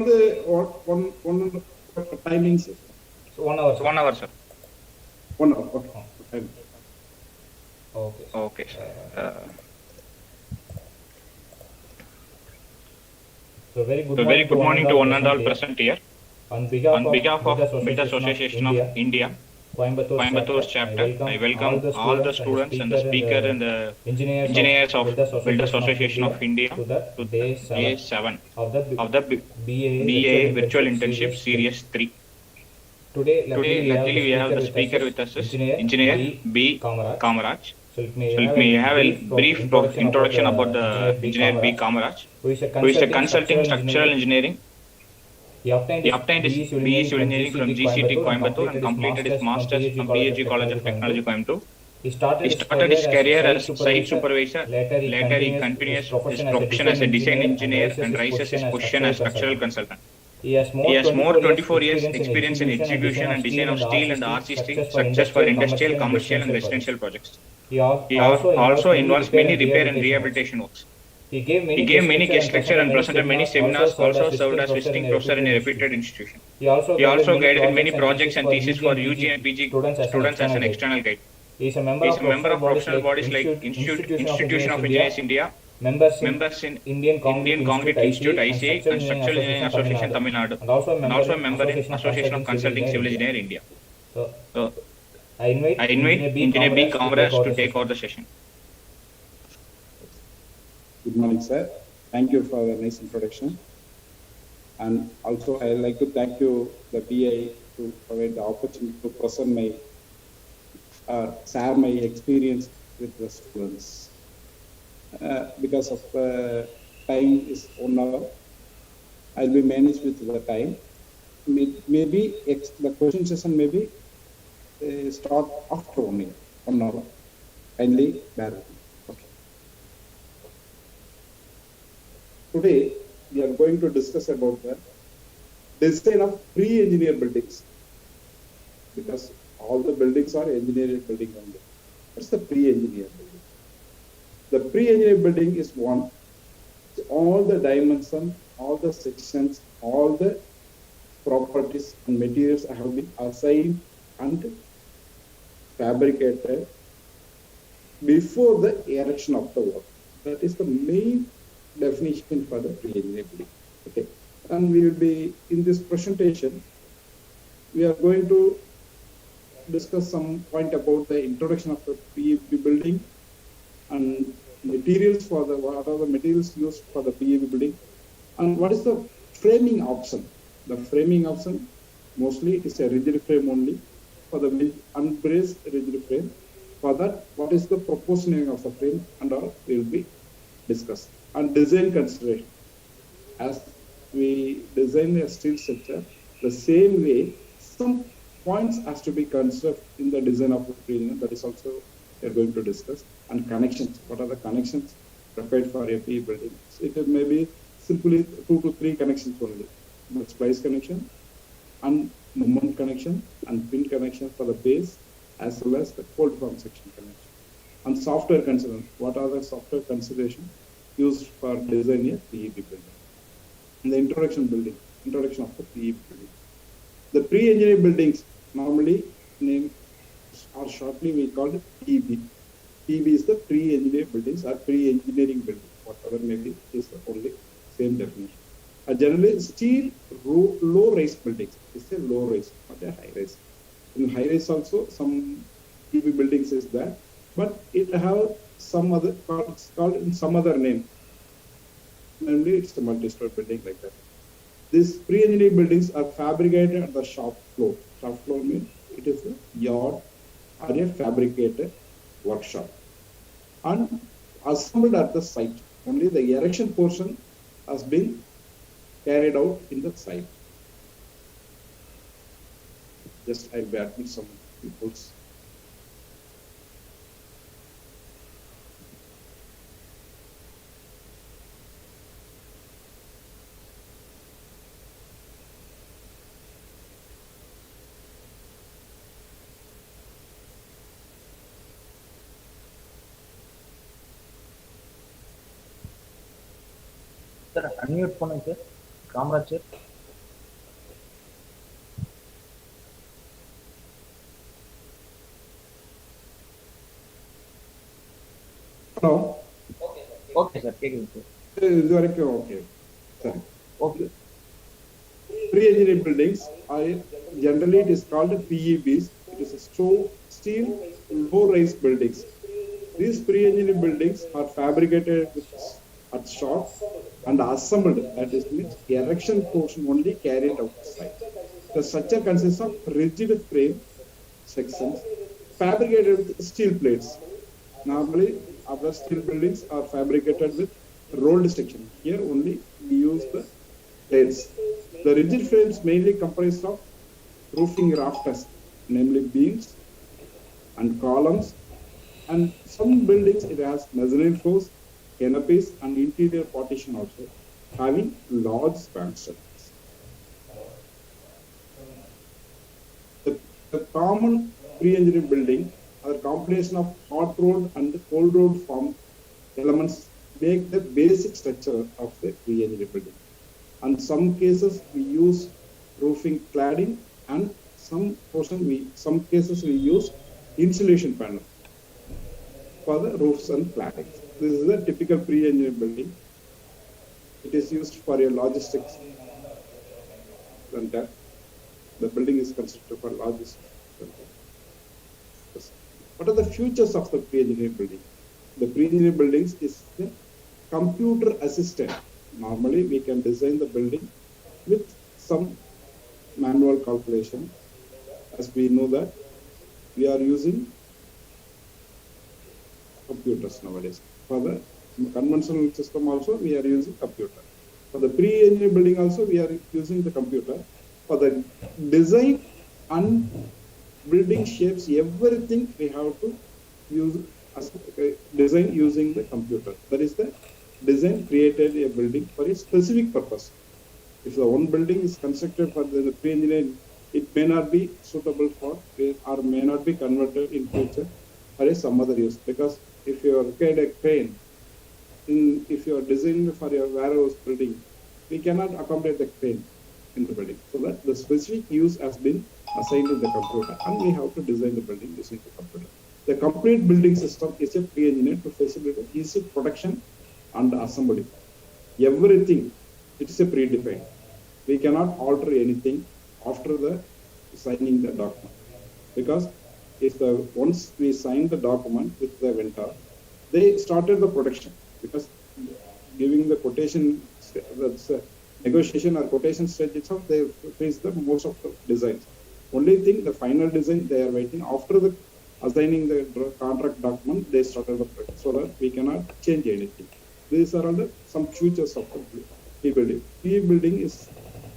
the one timings? So 1 hour. So 1 hour, sir. 1 hour. Okay. Okay. Okay, sir. So very good morning to one and all present here. On behalf of Builder Association of India, Coimbatore chapter, I welcome all the students and the speaker and the engineers of Builder Association of India to day 7 of the BA Virtual Internship Series 3. Today, luckily, we have the speaker with us is Engineer B. Kamaraj. So let me have a brief introduction about the Engineer B. Kamaraj, who is a consulting structural engineering. He obtained his BE Civil Engineering from GCT Coimbatore and completed his Masters from PHG College of Technology Coimbatore. He started his career as site supervisor. Later, he continues his profession as a design engineer and rises his position as structural consultant. He has more 24 years experience in execution and design of steel and RC structures for industrial, commercial, and residential projects. He also involves many repair and rehabilitation works. He gave many guest lectures and presented many seminars, also served as visiting professor in a reputed institution. He also guided many projects and theses for UG and PG students as an external guide. He is a member of professional bodies like Institution of Engineers India, members in Indian Concrete Institute ICI and Structural Engineering Association Tamil Nadu, and also a member in Association of Consulting Civil Engineer India. So I invite Engineer B. Kamaraj to take over the session. Good morning, sir. Thank you for the nice introduction. And also, I would like to thank you, the PI, to provide the opportunity to present my, share my experience with the students. Because of time is 1 hour, I'll be managed with the time. Maybe the question session maybe start after 1 hour. Kindly bear with me. Today, we are going to discuss about the design of pre-engineered buildings, because all the buildings are engineered building only. What's the pre-engineered building? The pre-engineered building is one. All the dimensions, all the sections, all the properties and materials have been assigned and fabricated before the erection of the work. That is the main definition for the pre-engineered building. Okay, and we will be in this presentation. We are going to discuss some point about the introduction of the PEB building and materials for the what are the materials used for the PEB building, and what is the framing option. The framing option mostly is a rigid frame only. For the unbraced rigid frame, for that what is the proportioning of the frame and all will be discussed. And design consideration. As we design a steel structure, the same way some points has to be considered in the design of the pre-engineering. That is also we are going to discuss. And connections. What are the connections required for a PE building? So it may be simply 2 to 3 connections only. The splice connection, and moment connection, and pin connection for the base, as well as the cold form section connection. And software consideration. What are the software considerations used for designing a PEB building? In the introduction of the PEB building. The pre-engineered buildings normally named or shortly we call it PEB. PEB is the pre-engineered buildings or pre-engineering buildings, whatever maybe is the only same definition. Generally, steel low-rise buildings. It's a low-rise, not a high-rise. In high-rise also some PEB buildings is there, but it have some other, it's called in some other name. Namely, it's a multi-story building like that. These pre-engineered buildings are fabricated at the shop floor. Shop floor means it is a yard or a fabricated workshop, and assembled at the site. Only the erection portion has been carried out in the site. Just I will admit some people's. Sir, unmute பண்ணுங்க sir. Kamaraj sir. Hello? Okay, sir. Take it. Okay. Sorry. Okay. Pre-engineered buildings are generally it is called PEBs. It is a steel low-rise buildings. These pre-engineered buildings are fabricated at shop and assembled. That is means erection portion only carried outside. The structure consists of rigid frame sections fabricated with steel plates. Normally, other steel buildings are fabricated with rolled section. Here only we use the plates. The rigid frames mainly comprise of roofing rafters, namely beams and columns, and some buildings it has mezzanine floors, canopies, and interior partition also, having large span structures. The common pre-engineered building are a combination of hot rolled and cold rolled form elements make the basic structure of the pre-engineered building. And some cases we use roofing cladding, and some cases we use insulation panel for the roofs and cladding. This is a typical pre-engineered building. It is used for a logistics center. The building is constructed for logistics center. What are the features of the pre-engineered building? The pre-engineered buildings is the computer assisted. Normally, we can design the building with some manual calculation. As we know that we are using computers nowadays. For the conventional system also, we are using computer. For the pre-engineered building also, we are using the computer. For the design and building shapes, everything we have to use as design using the computer. That is the design created a building for a specific purpose. If the one building is constructed for the pre-engineering, it may not be suitable for or may not be converted in future for some other use. Because if you require a crane, if you are designing for your warehouse building, we cannot accommodate the crane in the building. So that the specific use has been assigned to the computer, and we have to design the building using the computer. The complete building system is a pre-engineered to facilitate easy production and assembly. Everything, it is a predefined. We cannot alter anything after the signing the document, because if once we sign the document with the vendor, they started the production, because giving the quotation, that's negotiation or quotation stage itself, they face the most of the designs. Only thing, the final design they are waiting. After the assigning the contract document, they started the production, so that we cannot change anything. These are all some features of the P-building. P-building is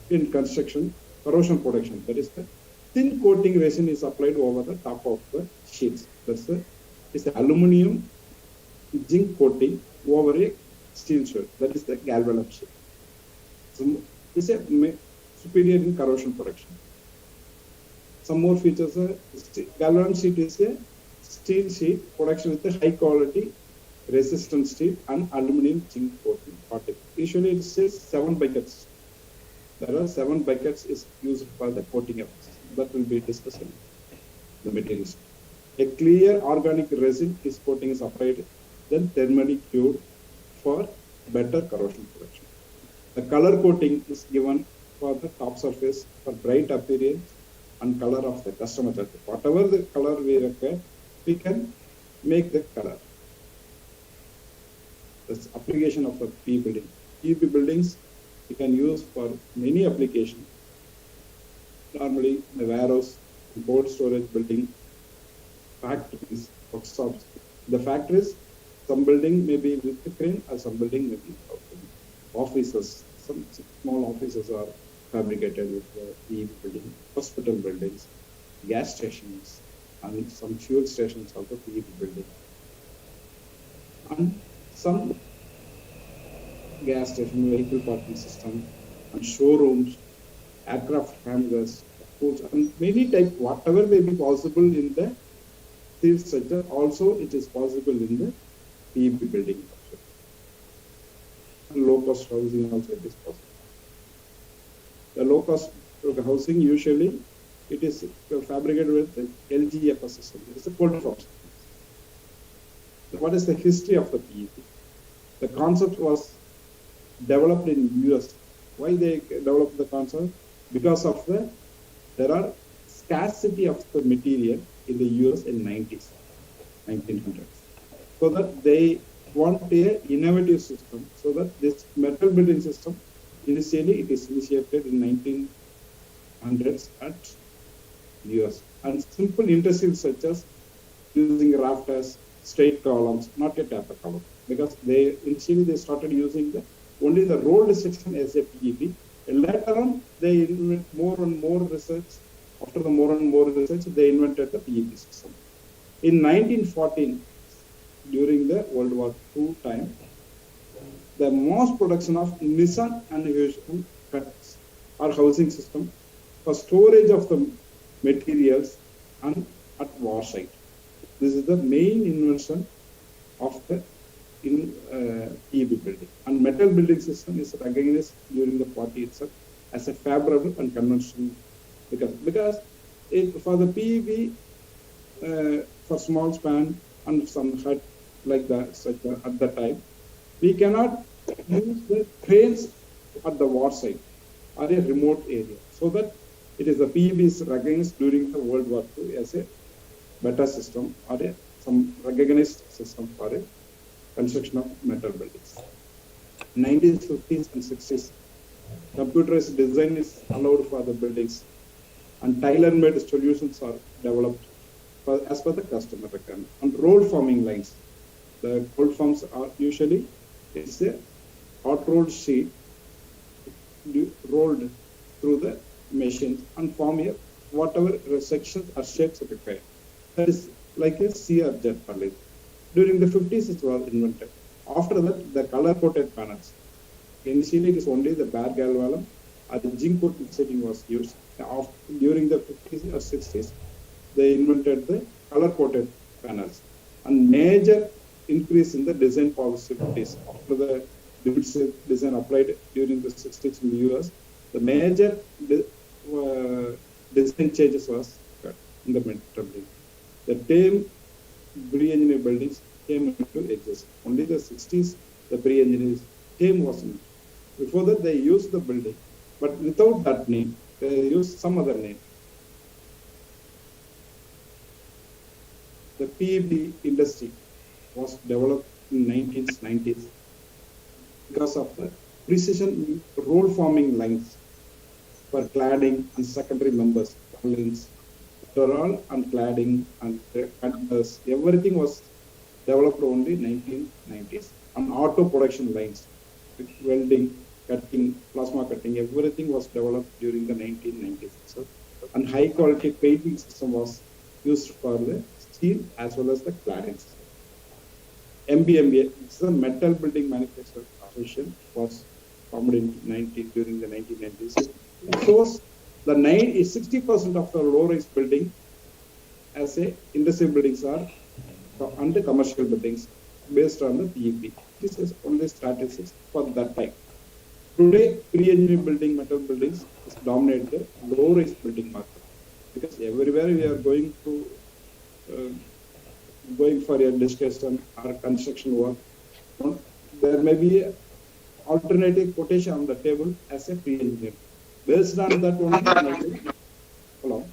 in construction, corrosion protection. That is the thin coating resin is applied over the top of the sheets. That's the aluminum zinc coating over a steel sheet. That is the galvanum sheet. So it's a superior in corrosion protection. Some more features are galvanum sheet is a steel sheet production with a high quality resistant steel and aluminum zinc coating particle. Usually it says 7 buckets. There are 7 buckets is used for the coating of this. That will be discussed in the materials. A clear organic resin is coating is applied, then thermally cured for better corrosion protection. The color coating is given for the top surface for bright appearance and color of the customer choice. Whatever the color we require, we can make the color. That's application of a P building. P buildings we can use for many applications. Normally, the warehouse, cold storage building, factories, workshops. The factories, some building may be with the crane, or some building may be without crane. Offices, some small offices are fabricated with the P building. Hospital buildings, gas stations, and some fuel stations also P building. And some gas station, vehicle parking system, and showrooms, aircraft hangars, schools, and many types, whatever may be possible in the steel structure, also it is possible in the PEP building. And low cost housing also it is possible. The low cost housing usually it is fabricated with the LGFS system. It is a cold form. what is the history of the PEP? The concept was developed in US. Why they developed the concept? Because of there are scarcity of the material in the US in 1900s. So that they want a innovative system, so that this metal building system, initially it is initiated in 1900s at US. And simple industries such as using rafters, straight columns, not a taper column, because initially they started using only the rolled section as a PEP. And later on, they invented more and more research. After the more and more research, they invented the PEP system. In 1914, during the World War II time, the mass production of Nissan and Hyundai cuts or housing system for storage of the materials and at war site. This is the main invention of the PEB building. And metal building system is recognized during the party itself as a favorable and conventional, because for the PEB, for small span and some hut like that, such at the time, we cannot use the cranes at the war site or a remote area. So that it is the PEB is recognized during the World War II as a better system or some recognized system for a construction of metal buildings. 1950s and 60s, computerized design is allowed for the buildings, and tailor-made solutions are developed as per the customer requirement. And roll forming lines, the cold forms are usually it's a hot rolled sheet rolled through the machine and form here whatever sections or shapes required. That is like a sear jet pallid. During the 50s, it was invented. After that, the color-coated panels. Initially, it is only the bare galvanum or the zinc-coated setting was used. During the 50s or 60s, they invented the color-coated panels. And major increase in the design possibilities. After the design applied during the 60s in the US, the major design changes was in the metal building. The term pre-engineered buildings came into existence. Only the 60s, the pre-engineered term was in. Before that, they used the building, but without that name, they used some other name. The PEB industry was developed in 1990s because of the precision roll forming lines for cladding and secondary members, lines, and cladding and cutters. Everything was developed only in 1990s. And auto production lines, welding, cutting, plasma cutting, everything was developed during the 1990s. So, and high quality painting system was used for the steel as well as the cladding system. MBMA, it's the Metal Building Manufacturers Association, was formed during the 1990s. It shows the 60% of the low-rise building as a industrial buildings are under commercial buildings based on the PEP. This is only statistics for that time. Today, pre-engineered building, metal buildings is dominate the low-rise building market, because everywhere we are going for a discussion or construction work, there may be alternative quotation on the table as a pre-engineered. Based on that only, hello,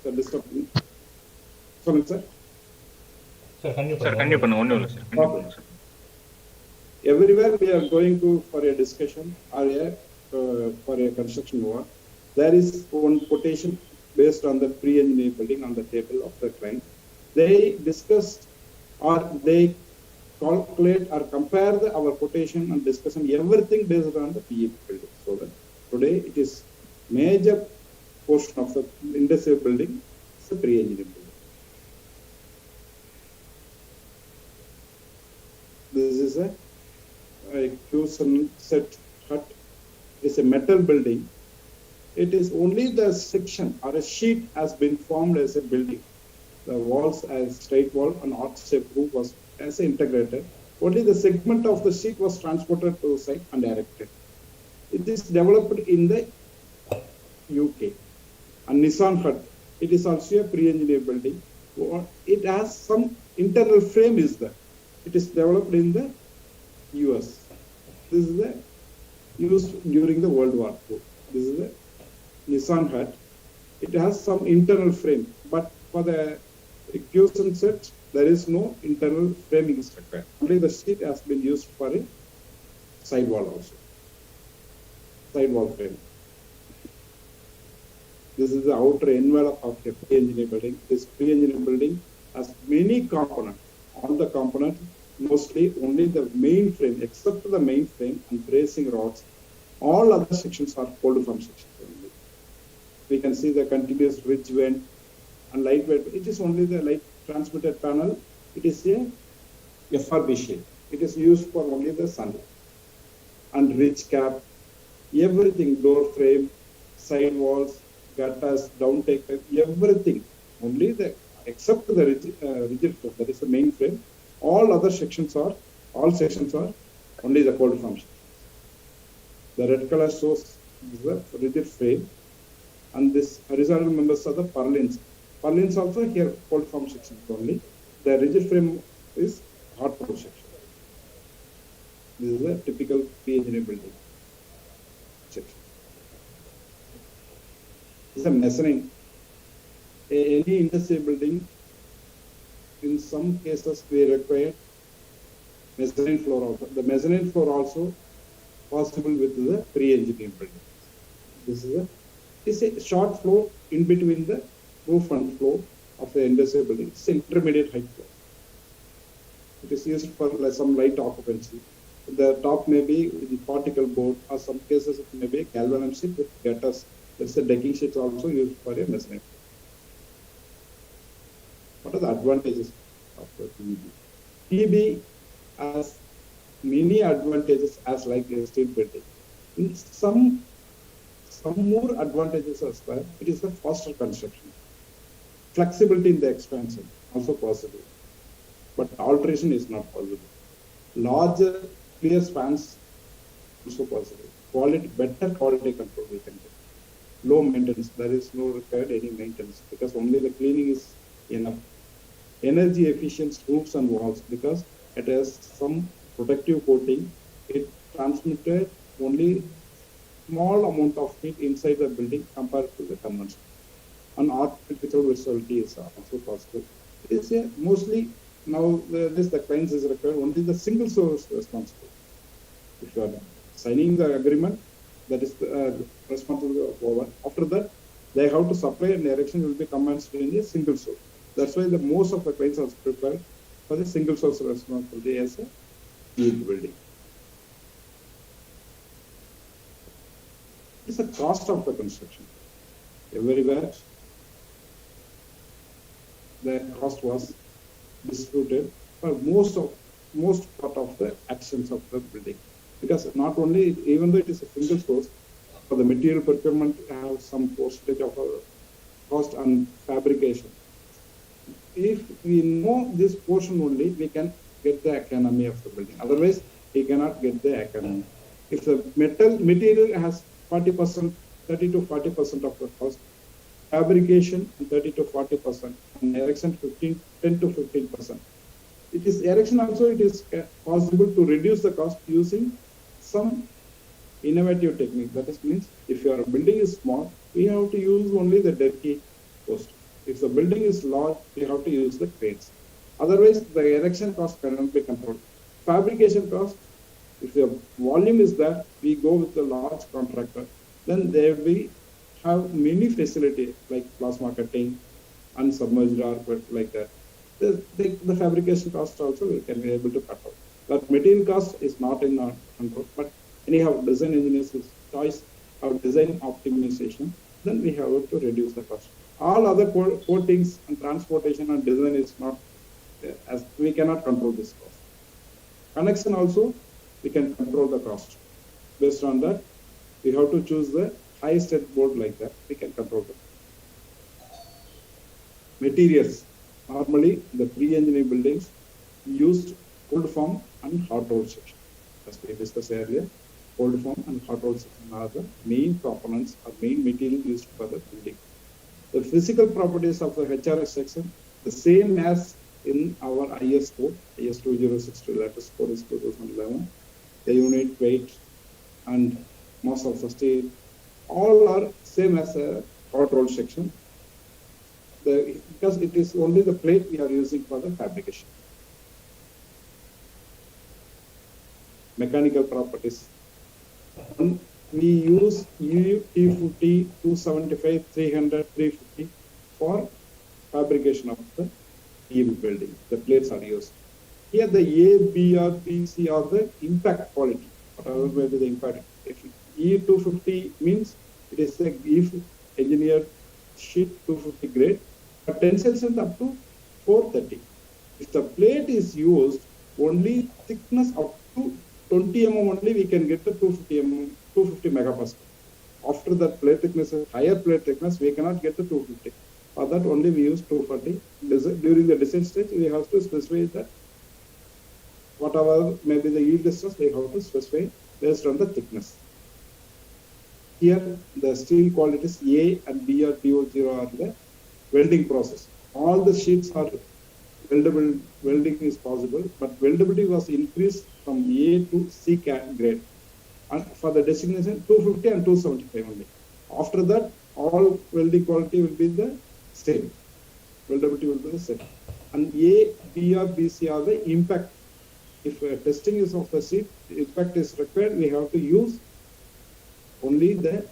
sir, disturb me. Sorry, sir. Sir, can you put sir? Everywhere we are going for a discussion or for a construction work, there is one quotation based on the pre-engineered building on the table of the client. They discuss or they calculate or compare our quotation and discussion, everything based on the PEP building. So that today it is major portion of the industrial building is a pre-engineered building. This is a Q set hut. It's a metal building. It is only the section or a sheet has been formed as a building. The walls as straight wall and arch-shaped roof was as integrated. Only the segment of the sheet was transported to the site and erected. It is developed in the UK. And Nissan hut, it is also a pre-engineered building. It has some internal frame is there. It is developed in the US. This is the used during the World War II. This is the Nissan hut. It has some internal frame, but for the Q-Sun set, there is no internal framing structure. Only the sheet has been used for a sidewall also. Sidewall frame. This is the outer envelope of a pre-engineered building. This pre-engineered building has many components. All the components, mostly only the main frame, except the main frame and bracing rods. All other sections are cold form sections only. We can see the continuous ridge vent and lightweight. It is only the light transmitted panel. It is a FRB shape. It is used for only the sunlight. And ridge cap, everything, door frame, side walls, gutters, downtaker, everything. Only the, except the rigid frame, that is the main frame. All sections are only the cold form sections. The red color shows the rigid frame, and this horizontal members are the purlins. Purlins also here cold form sections only. The rigid frame is hot form section. This is a typical pre-engineered building section. This is a mezzanine. Any industrial building, in some cases we require mezzanine floor also. The mezzanine floor also possible with the pre-engineered building. This is a short floor in between the roof and floor of the industrial building. It's intermediate height floor. It is used for some light occupancy. The top may be with particle board, or some cases it may be galvanized sheet with gutters. There's a decking sheet also used for a mezzanine. What are the advantages of the PEB? PEB has many advantages as like a steel building. In some more advantages as well. It is a faster construction. Flexibility in the expansion also possible, but alteration is not possible. Larger clear spans also possible. Better quality control we can get. Low maintenance, there is no required any maintenance because only the cleaning is enough. Energy efficient roofs and walls because it has some protective coating. It transmitted only small amount of heat inside the building compared to the conventional. And artificial visibility is also possible. It is mostly now the clients is required only the single source responsible. If you are signing the agreement, that is responsible for. After that, they have to supply and erection will be commenced in a single source. That's why the most of the clients are prepared for the single source responsibility as a building. It's the cost of the construction. Everywhere the cost was disputed for most part of the actions of the building. Because not only, even though it is a single source, for the material procurement have some percentage of cost and fabrication. If we know this portion only, we can get the economy of the building. Otherwise, we cannot get the economy. If the material has 40%, 30 to 40% of the cost, fabrication 30 to 40%, and erection 10 to 15%. It is erection also. It is possible to reduce the cost using some innovative technique. That is means if your building is small, we have to use only the dirty post. If the building is large, we have to use the cranes. Otherwise, the erection cost cannot be controlled. Fabrication cost, if the volume is there, we go with the large contractor. Then there we have many facilities like plasma cutting, unsubmerged arc, like that. The fabrication cost also we can be able to cut out. But material cost is not in our control. But anyhow, design engineers' choice of design optimization, then we have to reduce the cost. All other coatings and transportation and design is not, as we cannot control this cost. Connection also, we can control the cost. Based on that, we have to choose the highest end board like that, we can control them. Materials. Normally, the pre-engineered buildings used cold form and hot roll section. As we discussed earlier, cold form and hot roll section are the main components or main material used for the building. The physical properties of the HRS section, the same as in our IS code, IS 2062, latest code is 2011. The unit, weight, and mass of the steel, all are same as a hot roll section. Because it is only the plate we are using for the fabrication. Mechanical properties. We use U, T50, 275, 300, 350 for fabrication of the beam building. The plates are used. Here the A, B, or B, C are the impact quality. Whatever may be the impact. If E250 means it is a if engineered sheet 250 grade, but tensile strength up to 430. If the plate is used, only thickness up to 20 mm only we can get the 250 mm, 250 megapascal. After that plate thickness, higher plate thickness, we cannot get the 250. For that only we use 240. During the design stage, we have to specify that whatever may be the yield stress, we have to specify based on the thickness. Here, the steel qualities A and B or PO0 are the welding process. All the sheets are weldable, welding is possible, but weldability was increased from A to C grade. And for the designation, 250 and 275 only. After that, all welding quality will be the same. Weldability will be the same. And A, B or B, C are the impact. If testing is of the sheet, impact is required, we have to use only the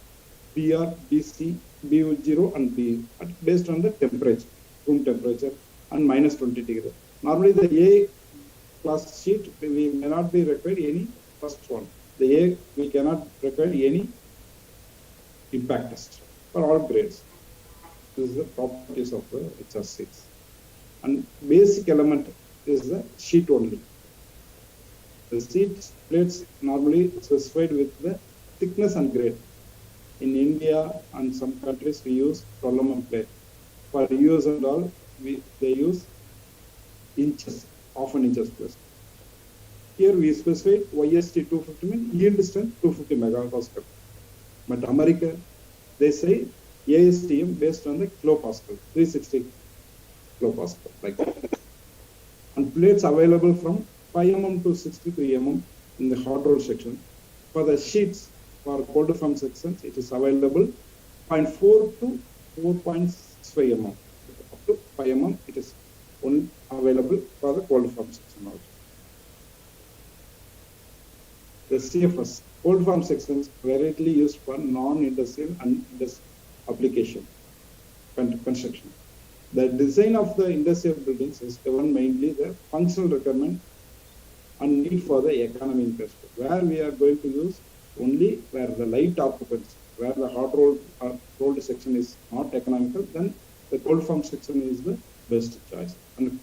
BR, BC, BO0 and B based on the temperature, room temperature and minus 20 degrees. Normally the A class sheet, we may not be required any first one. The A, we cannot require any impact test for all grades. This is the properties of the HR sheets. And basic element is the sheet only. The sheet plates normally specified with the thickness and grade. In India and some countries we use 12 mm plate. For US and all, they use inches, often inches plus. Here we specify YST 250 means yield strength 250 megapascal. But America, they say ASTM based on the kilopascal, 360 kilopascal, like that. And plates available from 5 mm to 63 mm in the hot roll section. For the sheets, for cold form sections, it is available 0.4 to 4.65 mm. Up to 5 mm, it is only available for the cold form section also. The CFS, cold form sections, variety used for non-industrial and industrial application, construction. The design of the industrial buildings is governed mainly the functional requirement and need for the economy interest, where we are going to use only where the light occupancy, where the hot rolled section is not economical, then the cold form section is the best choice. And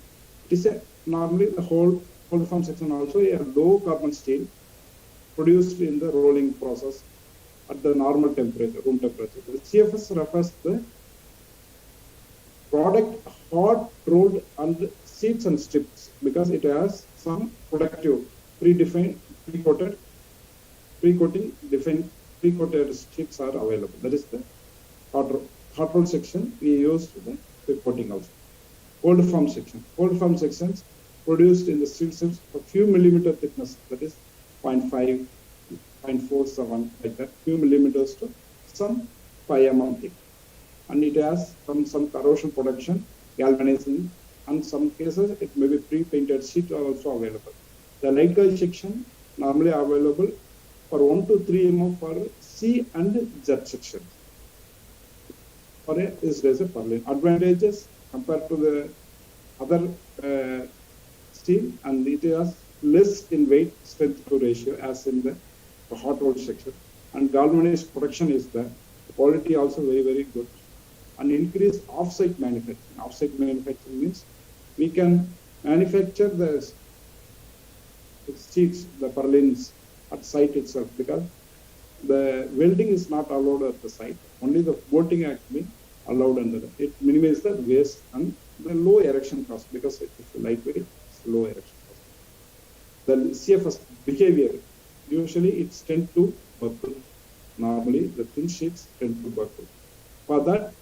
it is normally the whole cold form section also a low carbon steel produced in the rolling process at the normal temperature, room temperature. The CFS refers the product hot rolled and sheets and strips because it has some productive predefined pre-coating defined pre-coated strips are available. That is the hot roll section we use the pre-coating also. Cold form section. Cold form sections produced in the steel strips a few millimeter thickness, that is 0.5, 0.47, like that, few millimeters to some 5 mm thick. And it has some corrosion protection, galvanizing, and some cases it may be pre-painted sheet are also available. The light gauge section normally available for 1 to 3 mm for C and Z section. For a is as a purlin. Advantages compared to the other steel, and it has less in weight strength to ratio as in the hot roll section. And galvanized production is there. The quality also very good. And increased off-site manufacturing. Off-site manufacturing means we can manufacture the sheets, the purlins at site itself, because the welding is not allowed at the site. Only the bolting actually allowed under that. It minimizes the waste and the low erection cost because it is lightweight, it's low erection cost. The CFS behavior, usually it's tend to buckle. Normally the thin sheets tend to buckle. For that,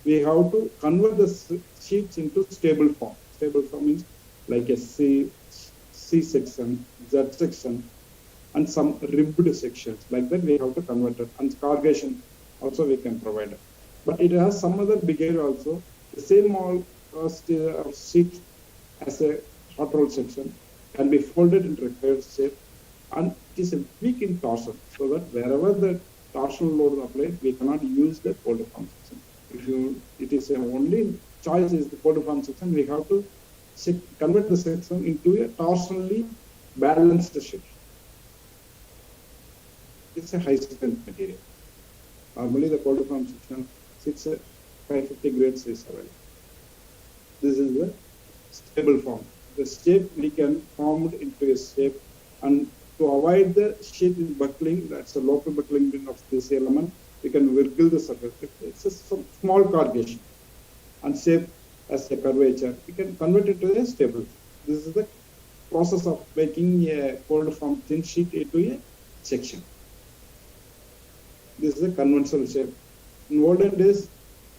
we have to convert the sheets into stable form. stable form means like a C section, Z section, and some ribbed sections. Like that, we have to convert it. And corrugation also we can provide it. But it has some other behavior also. The same all sheet as a hot roll section can be folded into required shape, and it is a weak in torsion, so that wherever the torsional load is applied, we cannot use the folded form section. It is only choice is the folded form section. We have to convert the section into a torsionally balanced shape. It's a high strength material. Normally, the folded form section 550 grades is available. This is the stable form. The shape we can form it into a shape, and to avoid the sheet buckling, that's a local buckling of this element, we can wiggle the surface. It's a small corrugation and shape as a curvature. We can convert it to a stable. This is the process of making a folded form thin sheet into a section. This is a conventional shape. In olden days,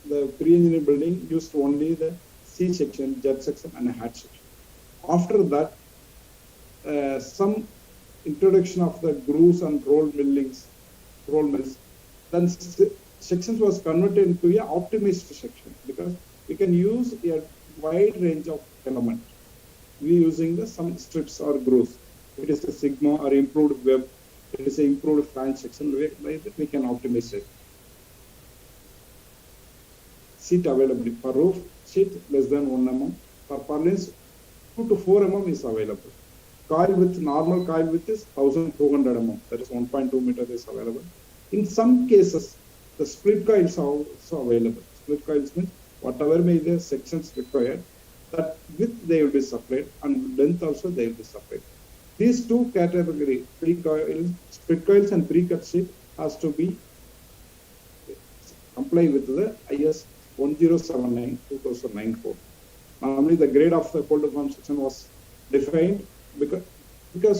the pre-engineering building used only the C section, Z section, and a hatch section. After that, some introduction of the grooves and roll mills, then sections was converted into a optimized section, because we can use a wide range of elements. We using some strips or grooves. It is a sigma or improved web. It is an improved flange section. Like that we can optimize it. Sheet availability for roof sheet less than 1 mm. For purlins 2 to 4 mm is available. Coil width, normal coil width is 1200 mm. That is 1.2 meter is available. In some cases, the split coils are also available. Split coils means whatever may the sections required, that width they will be supplied, and length also they will be supplied. These two categories, split coils and pre-cut sheet, has to be comply with the IS 1079/2009 code. Normally, the grade of the folded form section was defined because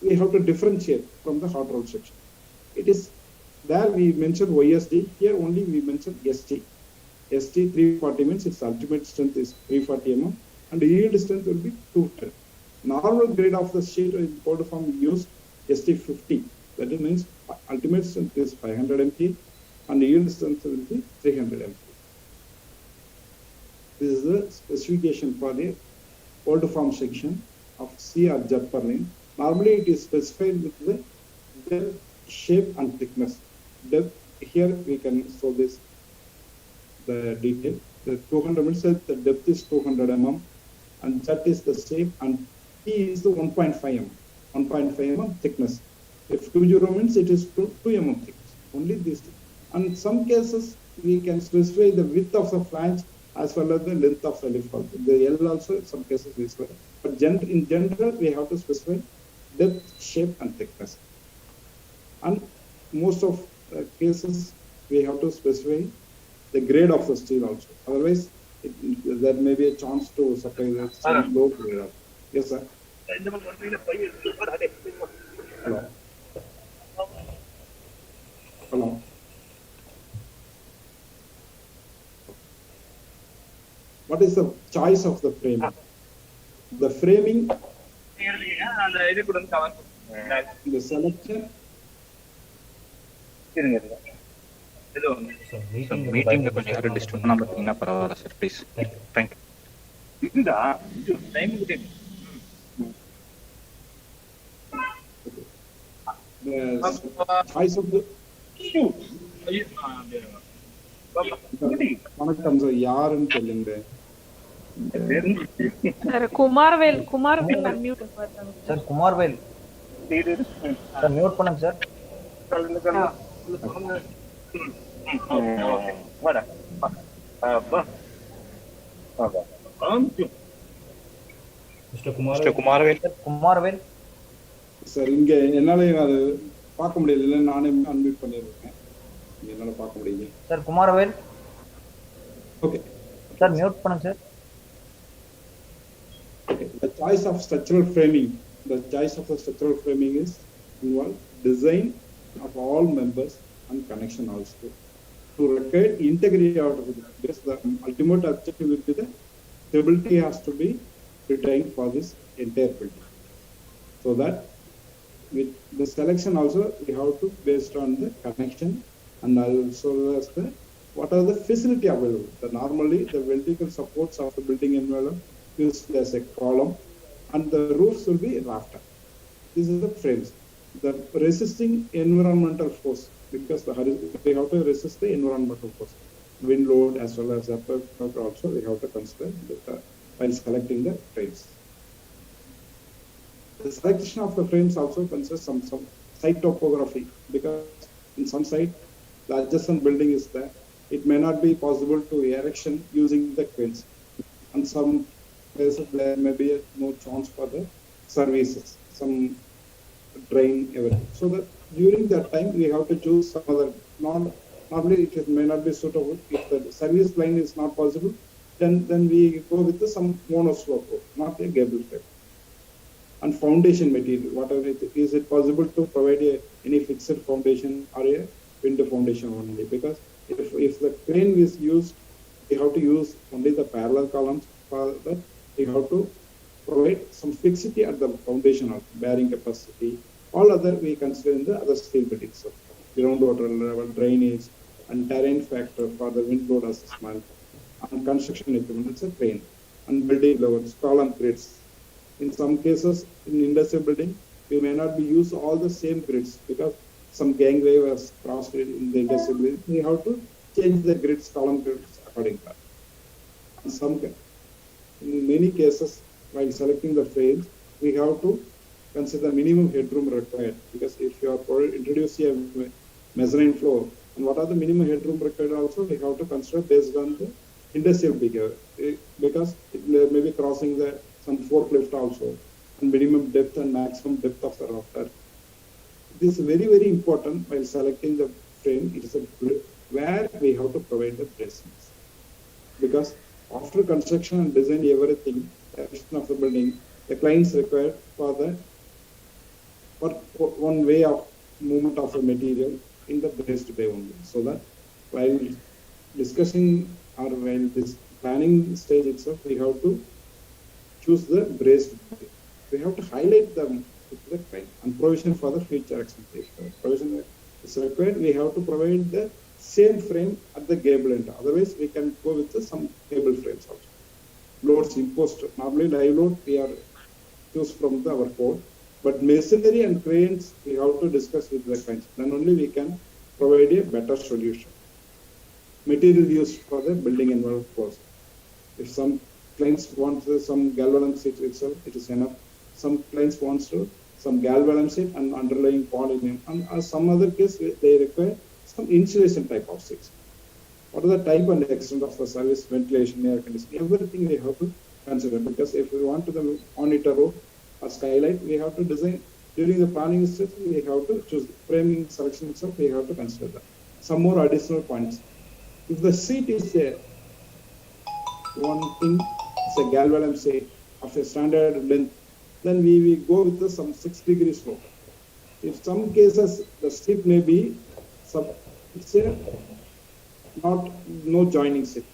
we have to differentiate from the hot roll section. It is there we mentioned YSD, here only we mentioned ST. ST 340 means its ultimate strength is 340 mm and yield strength will be 210. Normal grade of the sheet in folded form used ST 50. That means ultimate strength is 500 MPa and yield strength will be 300 MPa. This is the specification for the folded form section of C or Z purlin. Normally it is specified with the depth, shape and thickness. Depth, here we can show this, the detail. The 200 means the depth is 200 mm and Z is the shape, and P is the 1.5 mm. 1.5 mm thickness. If 20 means it is 2 mm thickness. Only this. And some cases we can specify the width of the flange as well as the length of the leaf also. The L also in some cases is well. But in general we have to specify depth, shape and thickness. And most of cases we have to specify the grade of the steel also. Otherwise, there may be a chance to supply the low grade of. Yes, sir. Hello. Hello. What is the choice of the framing? The framing, the selection. Meeting the கொஞ்சம் disturb பண்ணாம பார்த்தீங்கன்னா பரவாயில்ல sir please. Thank you. இதுடா time விட்டு The choice of the வணக்கம் sir, யாருன்னு சொல்லுங்க. Sir, Kumarvel unmute sir. Kumarvel sir, mute பண்ணுங்க சார். வாடா பா Mr. Kumarvel சார், இங்க என்னால அது பார்க்க முடியல, இல்லை நானே அன்மியூட் பண்ணிருக்கேன். என்னால பார்க்க முடியல sir. Kumarvel okay sir, mute பண்ணுங்க sir. Okay. The choice of structural framing. The choice of the structural framing is involve design of all members and connection also. To require integrity out of it, because the ultimate objective will be the stability has to be retained for this entire building. So that with the selection also we have to based on the connection and also as the what are the facility available. Normally the vertical supports of the building envelope used as a column and the roofs will be rafter. These are the frames. The resisting environmental force because we have to resist the environmental force, wind load as well as earthquake also we have to consider while selecting the frames. The selection of the frames also considers some site topography because in some site the adjacent building is there. It may not be possible to erection using the cranes. And some places there may be no chance for the services, some drain everything. So that during that time we have to choose some other normally it may not be suitable. If the service line is not possible, then we go with some monoslope roof, not a gable frame. And foundation material, whatever is it possible to provide any fixed foundation or a window foundation only? Because if the crane is used, we have to use only the parallel columns. For that, we have to provide some fixity at the foundation of bearing capacity. All other we consider in the other steel buildings, so groundwater level, drainage, and terrain factor for the wind load assessment, and construction equipment. It's a crane and building levels, column grids. In some cases, in industrial building, we may not be use all the same grids because some gangway was crossed in the industrial building. We have to change the grids, column grids according to that. And in many cases, while selecting the frames, we have to consider minimum headroom required because if you are introducing a mezzanine floor, and what are the minimum headroom required also, we have to consider based on the industrial behavior because it may be crossing some forklift also, and minimum depth and maximum depth of the rafter. This is very, very important while selecting the frame. It is where we have to provide the bracings. Because after construction and design everything, erection of the building, the clients require for one way of movement of the material in the braced bay only. So that while discussing or while this planning stage itself, we have to choose the braced bay. We have to highlight them with the client and provision for the future acceptation. Provision is required. We have to provide the same frame at the gable end. Otherwise, we can go with some gable frames also. Loads imposed. Normally, live load we are choose from our code, but masonry and cranes we have to discuss with the clients. Then only we can provide a better solution. Material used for the building envelope course. If some clients want some galvanized sheet itself, it is enough. Some clients wants to some galvanized sheet and underlying polymer, and some other case they require some insulation type of sheets. What are the type and extent of the service, ventilation, air conditioning, everything we have to consider. Because if we want to monitor roof or skylight, we have to design during the planning stage. We have to choose framing selection itself. We have to consider that. Some more additional points. If the seat is there, one thing is a galvanized sheet of a standard length, then we go with some 6 degree slope. In some cases, the seat may be it's no joining seat.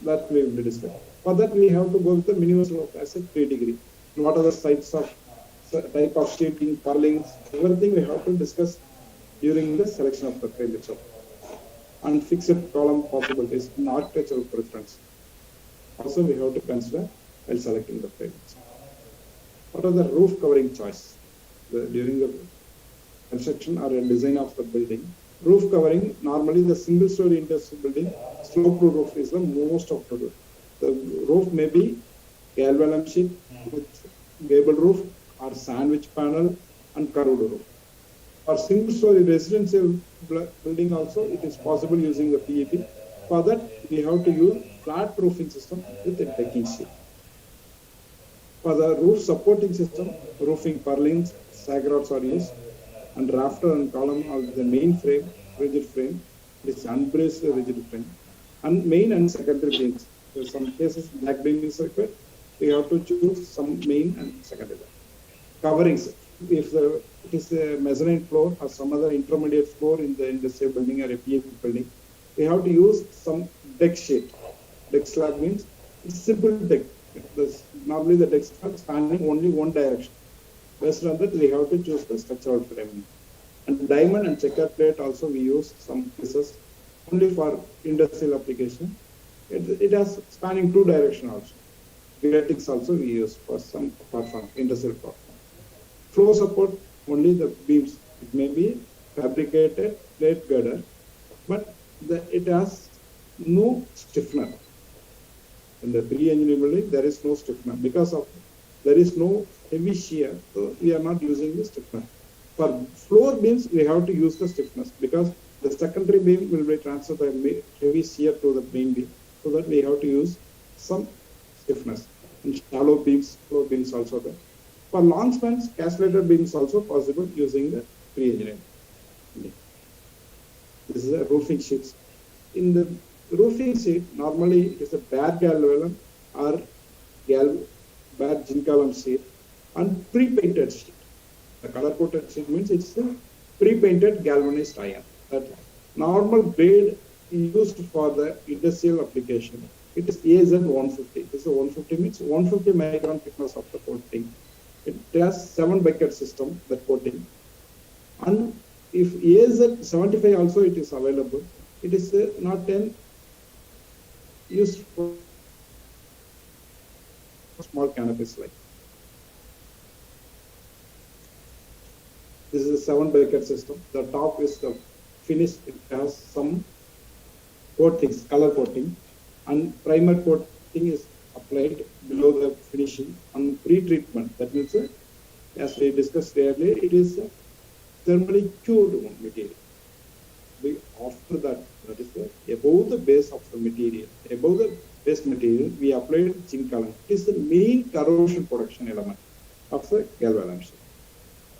That we will discuss. For that, we have to go with the minimum slope as a 3 degree. What are the types of type of sheeting, purlins, everything we have to discuss during the selection of the frame itself. And fixed column possibilities in architectural preference. Also, we have to consider while selecting the frame. What are the roof covering choice during the construction or design of the building? Roof covering, normally the single-story industrial building, slope roof is the most of the roof. The roof may be galvanized sheet with gable roof or sandwich panel and curved roof. For single-story residential building also, it is possible using the PEP. For that, we have to use flat roofing system with a decking sheet. For the roof supporting system, roofing purlins, sag rods are used, and rafter and column are the main frame, rigid frame. It is unbraced rigid frame, and main and secondary beams. In some cases, black beam is required. We have to choose some main and secondary coverings. If it is a mezzanine floor or some other intermediate floor in the industrial building or a PEP building, we have to use some deck sheet. Deck slab means It's simple text. Normally the text are spanning only one direction. Based on that, we have to choose the structural framing. And diamond and checker plate also we use some cases only for industrial application. It has spanning two direction also. Gratings also we use for some platform, industrial platform. Flow support only the beams. It may be fabricated plate girder, but it has no stiffener. In the pre-engineering building, there is no stiffener because of there is no heavy shear, so we are not using the stiffener. For floor beams, we have to use the stiffness because the secondary beam will be transferred the heavy shear to the main beam, so that we have to use some stiffness. In shallow beams, floor beams also there. For long spans, castellated beams also possible using the pre-engineering. This is a roofing sheet. In the roofing sheet, normally it is a bare galvanum or bare zinc column sheet and pre-painted sheet. The color coated sheet means it's a pre-painted galvanized iron. That normal grade used for the industrial application. It is AZ 150. This is 150 means 150 micron thickness of the coating. It has 7 bucket system, the coating. And if AZ 75 also it is available, it is not 10 used for small canopies like. This is a 7 bucket system. The top is the finish. It has some coatings, color coating, and primer coating is applied below the finishing and pre-treatment. That means, as we discussed earlier, it is a thermally cured material. After that, that is above the base of the material, above the base material, we applied zinc column. It is the main corrosion protection element of the galvanized sheet.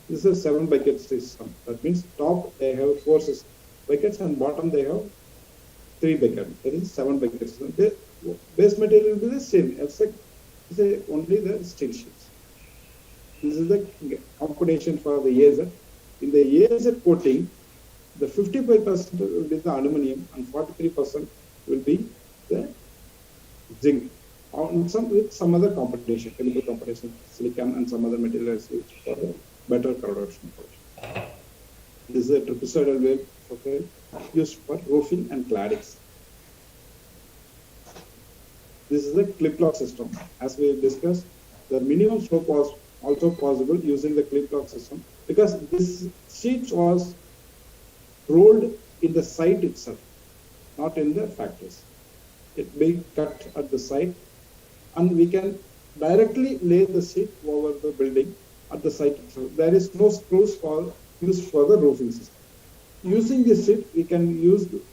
This is a 7 bucket system. That means top they have 4 buckets and bottom they have 3 buckets. That is 7 buckets. The base material will be the same, except only the steel sheets. This is the computation for the AZ. In the AZ coating, the 55% will be the aluminum and 43% will be the zinc. With some other computation, chemical computation, silicon and some other materials used for the better corrosion. This is a trapezoidal wave profile used for roofing and claddings. This is the clip lock system. As we discussed, the minimum slope was also possible using the clip lock system because this sheet was rolled in the site itself, not in the factories. It being cut at the site, and we can directly lay the sheet over the building at the site itself. There is no screws used for the roofing system. Using this sheet, we can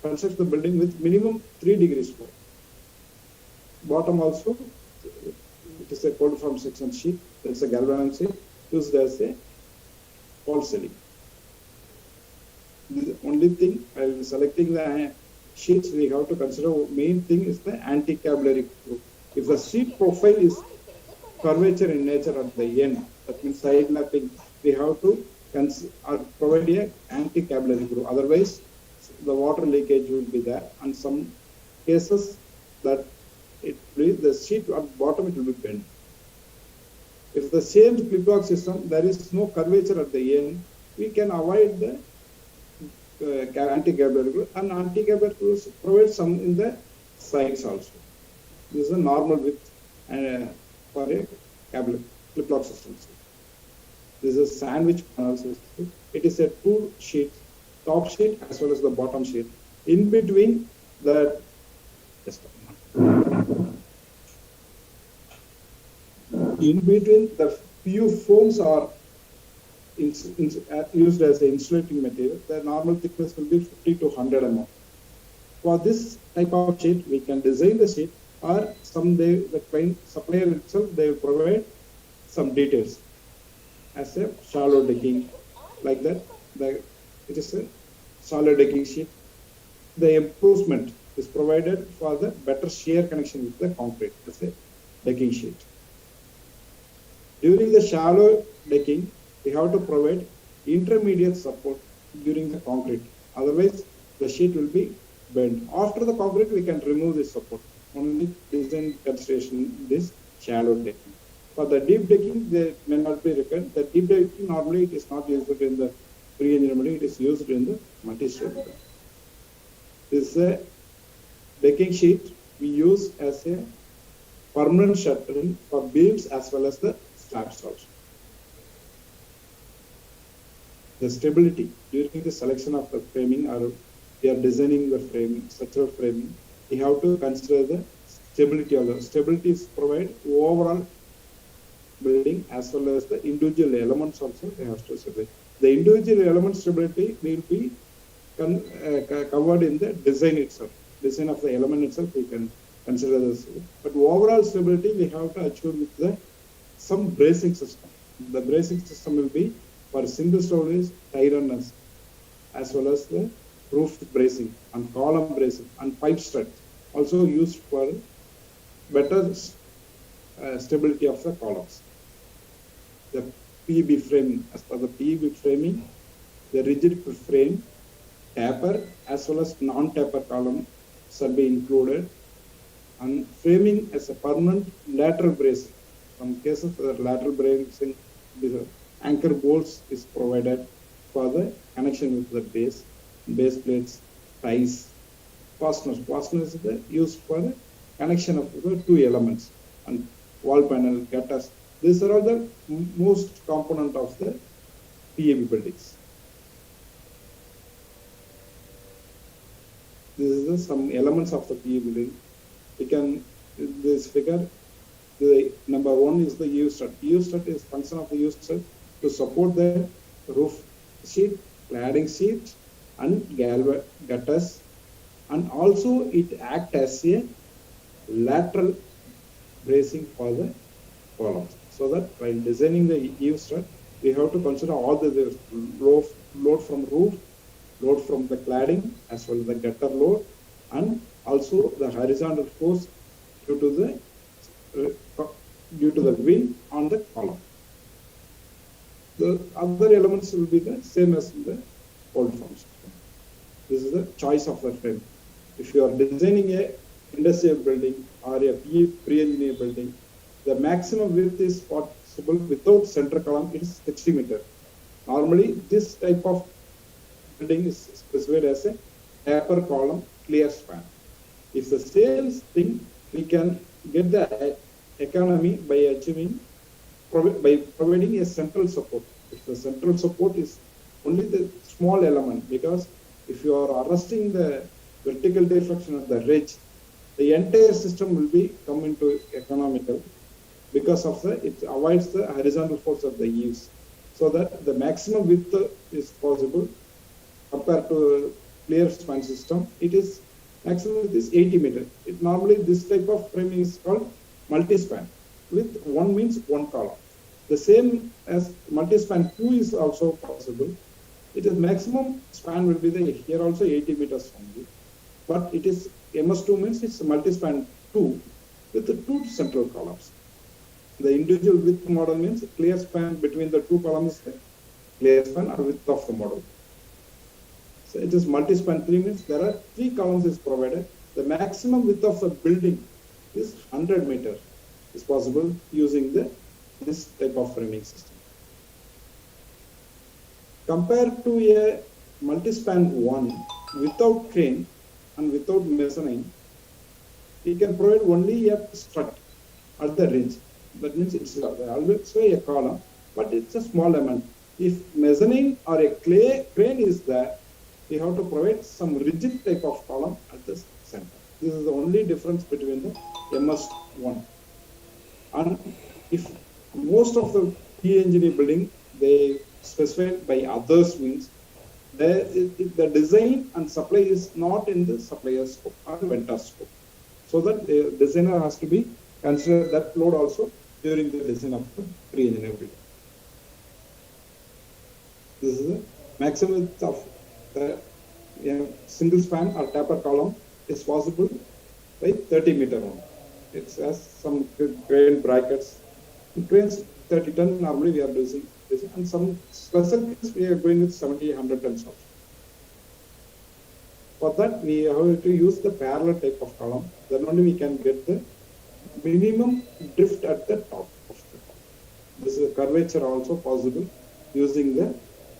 construct the building with minimum 3 degrees slope. Bottom also, it is a cold form section sheet. It's a galvanized sheet used as a wall ceiling. The only thing, while selecting the sheets, we have to consider main thing is the anti-capillary group. If the sheet profile is curvature in nature at the end, that means side mapping, we have to provide a anti-capillary group. Otherwise, the water leakage will be there, and some cases that the sheet at the bottom it will be bent. If the same clip lock system, there is no curvature at the end, we can avoid the anti-capillary group, and anti-capillary groups provide some in the sides also. This is a normal width for a clip lock system. This is a sandwich panel system. It is a 2 sheet, top sheet as well as the bottom sheet. In between the PU foams are used as an insulating material. The normal thickness will be 50 to 100 mm. For this type of sheet, we can design the sheet, or someday the client supplier itself, they will provide some details as a shallow decking, like that. It is a shallow decking sheet. The improvement is provided for the better shear connection with the concrete as a decking sheet. During the shallow decking, we have to provide intermediate support during the concrete. Otherwise, the sheet will be bent. After the concrete, we can remove this support. only design consideration is shallow decking. For the deep decking, they may not be required. The deep decking normally it is not used in the pre-engineering, it is used in the multi-story. This is a decking sheet we use as a permanent shuttering for beams as well as the slabs also. The stability during the selection of the framing, or we are designing the framing, structural framing, we have to consider the stability of the stability is provide overall building as well as the individual elements also they have to stability. The individual element stability will be covered in the design itself. Design of the element itself we can consider this. But overall stability we have to achieve with some bracing system. The bracing system will be for single stories, tie runners, as well as the roof bracing and column bracing and pipe strut, also used for better stability of the columns. The PEB framing, as per the PEB framing, the rigid frame, taper as well as non-taper column shall be included, and framing as a permanent lateral bracing. Some cases the lateral bracing, the anchor bolts is provided for the connection with the base plates, ties, fasteners. Fasteners is used for the connection of the two elements, and wall panel, gutters. These are all the most component of the PEB buildings. This is some elements of the PEB building. We can, in this figure, the number one is the eave strut. Eave strut is function of the eave strut to support the roof sheet, cladding sheet, and gutters, and also it acts as a lateral bracing for the columns. So that while designing the eave strut, we have to consider all the load from roof, load from the cladding, as well as the gutter load, and also the horizontal force due to the wind on the column. The other elements will be the same as in the old forms. This is the choice of the frame. If you are designing a industrial building or a pre-engineered building, the maximum width is possible without center column is 60 meters. Normally, this type of building is specified as a taper column clear span. If the same thing, we can get the economy by achieving by providing a central support. If the central support is only the small element, because if you are arresting the vertical deflection of the ridge, the entire system will be come into economical, because of it avoids the horizontal force of the eaves, so that the maximum width is possible compared to clear span system. It is maximum width is 80 meters. It normally this type of framing is called multi-span. With one means one column. The same as multi-span 2 is also possible. It is maximum span will be the here also 80 meters only, but it is MS2 means it's multi-span 2 with the two central columns. The individual width model means clear span between the two columns, clear span or width of the model. So it is multi-span 3 means there are 3 columns is provided. The maximum width of the building is 100 meters. Is possible using this type of framing system. Compared to a multi-span 1 without crane and without mezzanine, we can provide only a strut at the ridge. That means it's always a column, but it's a small amount. If mezzanine or a crane is there, we have to provide some rigid type of column at the center. This is the only difference between the MS1. And if most of the pre-engineered building, they specified by others means the design and supply is not in the supplier's scope or vendor scope. So that the designer has to be consider that load also during the design of the pre-engineered building. This is the maximum width of the single span or taper column is possible by 30 meter only. It has some crane brackets. In cranes 30 ton normally we are using this, and some special things we are going with 70, 100 tons also. For that, we have to use the parallel type of column. Then only we can get the minimum drift at the top of the column. This is a curvature also possible using the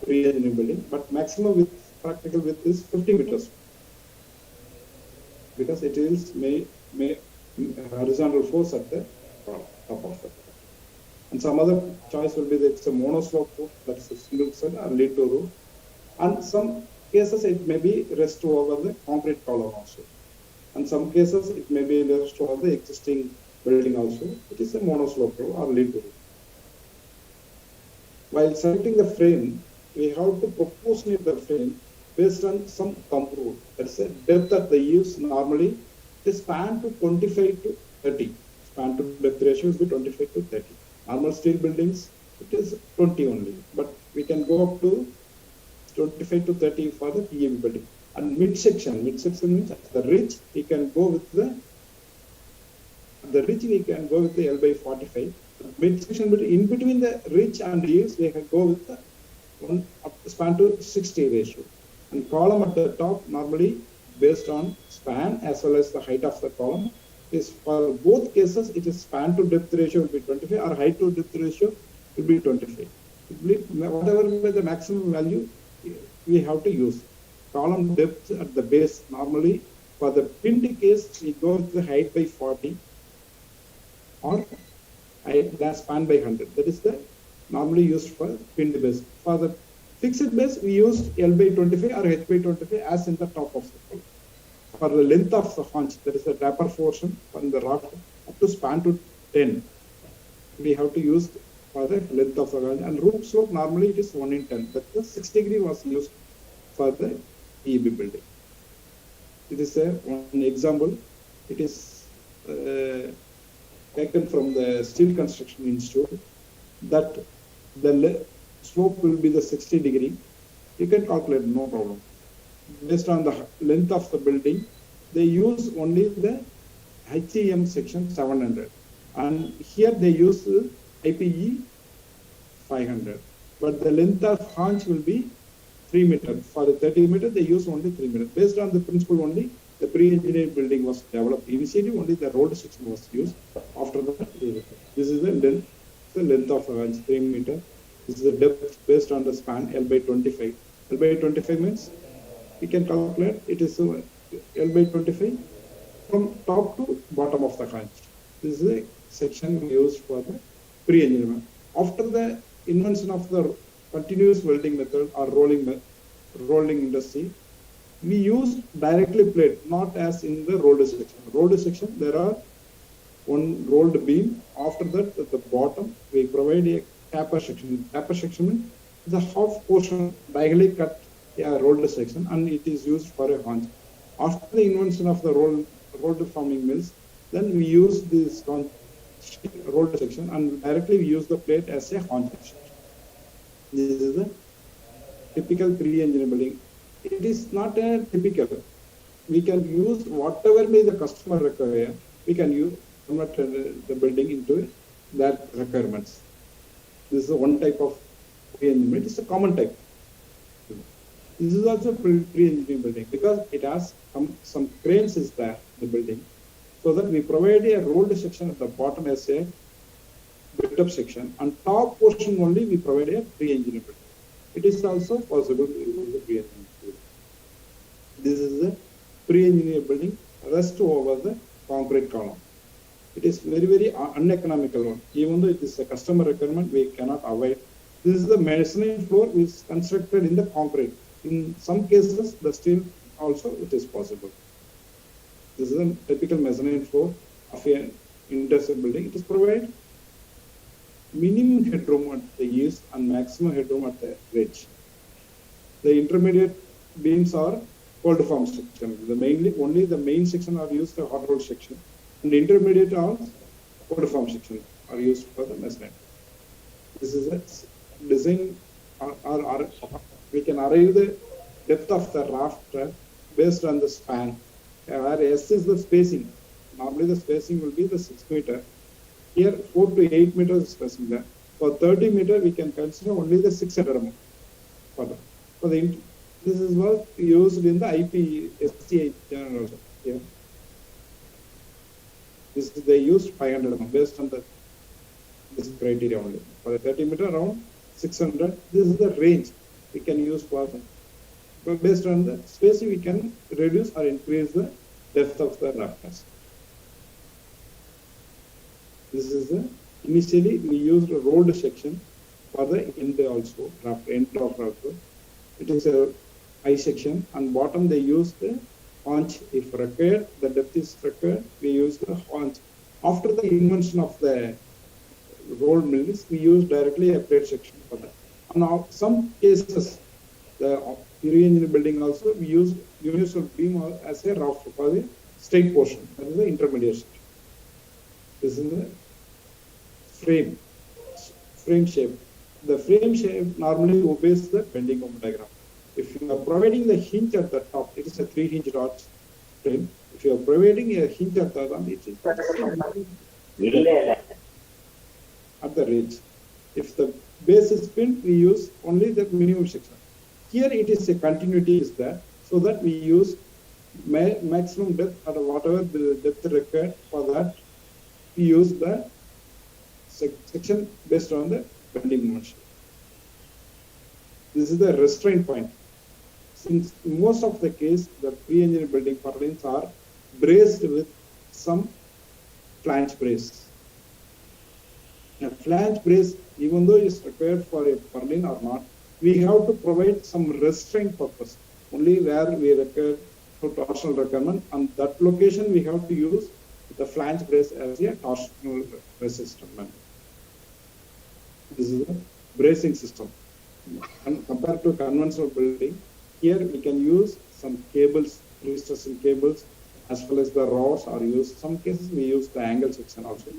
pre-engineering building, but maximum width, practical width is 50 meters because it is horizontal force at the top of it. And some other choice will be that it's a monoslope roof, that's a single cell or lead to roof. And some cases it may be rest over the concrete column also. And some cases it may be rest over the existing building also. It is a monoslope roof or lead to roof. While selecting the frame, we have to proportionate the frame based on some thumb rule. That's the depth of the eaves normally is span to 25 to 30. Span to depth ratio will be 25 to 30. Normal steel buildings, it is 20 only, but we can go up to 25 to 30 for the PEB building. And midsection means at the ridge, we can go with the L by 45. Midsection in between the ridge and eaves, we can go with the one up span to 60 ratio. And column at the top normally based on span as well as the height of the column is for both cases it is span to depth ratio will be 25 or height to depth ratio will be 25. Whatever the maximum value we have to use. Column depth at the base normally for the pinned case we go with the height by 40 or the span by 100. That is the normally used for pinned base. For the fixed base, we used L by 25 or H by 25 as in the top of the column. For the length of the haunch, there is a taper portion from the rock up to span to 10. We have to use for the length of the haunch. And roof slope, normally it is 1 in 10. But the 6 degree was used for the PEB building. It is one example. It is taken from the Steel Construction Institute that the slope will be the 60 degree. You can calculate, no problem. Based on the length of the building, they use only the HEM section 700. And here they use IPE 500. But the length of haunch will be 3 meters. For the 30 meters, they use only 3 meters. Based on the principle only, the pre-engineered building was developed. Initially, only the road section was used. After that, this is the length of haunch, 3 meters. This is the depth based on the span L by 25. L by 25 means we can calculate it is L by 25 from top to bottom of the haunch. This is the section we use for the pre-engineering. After the invention of the continuous welding method or rolling industry, we use directly plate, not as in the rolled section. Rolled section, there are one rolled beam. After that, at the bottom, we provide a taper section. Taper section means the half portion diagonally cut rolled section, and it is used for a haunch. After the invention of the rolled forming mills, then we use this rolled section, and directly we use the plate as a haunch section. This is the typical pre-engineering building. It is not a typical. We can use whatever may the customer require. We can convert the building into that requirements. This is one type of pre-engineering. It's a common type. This is also pre-engineering building because it has some cranes is there in the building, so that we provide a rolled section at the bottom as a built-up section, and top portion only we provide a pre-engineering building. It is also possible to use the pre-engineering building. This is the pre-engineered building rest over the concrete column. It is very, very uneconomical one. Even though it is a customer requirement, we cannot avoid. This is the mezzanine floor which is constructed in the concrete. In some cases, the steel also it is possible. This is a typical mezzanine floor of an industrial building. It is provided minimum headroom at the eaves and maximum headroom at the ridge. The intermediate beams are cold form section. Only the main section are used for hot roll section, and the intermediate are cold form section are used for the mezzanine. This is a design, or we can arrive the depth of the raft based on the span. Where S is the spacing. Normally the spacing will be the 6 meter. Here 4 to 8 meters spacing there. For 30 meter we can consider only the 600 mm. For the This is what used in the IPSCI journal also. Yeah. This is, they used 500 mm based on this criteria only. For a 30 meter around 600, this is the range we can use for the, but based on the space we can reduce or increase the depth of the rafters. This is the, initially we used a rolled section for the end also, end of also. It is a high section, and bottom they use the haunch. If required, the depth is required, we use the haunch. After the invention of the rolled mills, we use directly a plate section for that. And now some cases, the pre-engineered building also, we use universal beam as a rafter for the straight portion. That is the intermediate section. This is the frame shape. The frame shape normally obeys the bending moment diagram. If you are providing the hinge at the top, it is a 3-hinge arch frame. If you are providing a hinge at the bottom, it is at the ridge. If the base is pinned, we use only the minimum section. Here it is a continuity is there, so that we use maximum depth or whatever the depth required for that. We use the section based on the bending moment. This is the restraint point. Since most of the case, the pre-engineered building purlins are braced with some flange brace. A flange brace, even though it is required for a purlin or not, we have to provide some restraint purpose. Only where we require for torsional requirement, and that location we have to use the flange brace as a torsional resistance. This is a bracing system. And compared to conventional building, here we can use some cables, pre-stressing cables, as well as the rods are used. Some cases we use the angle section also.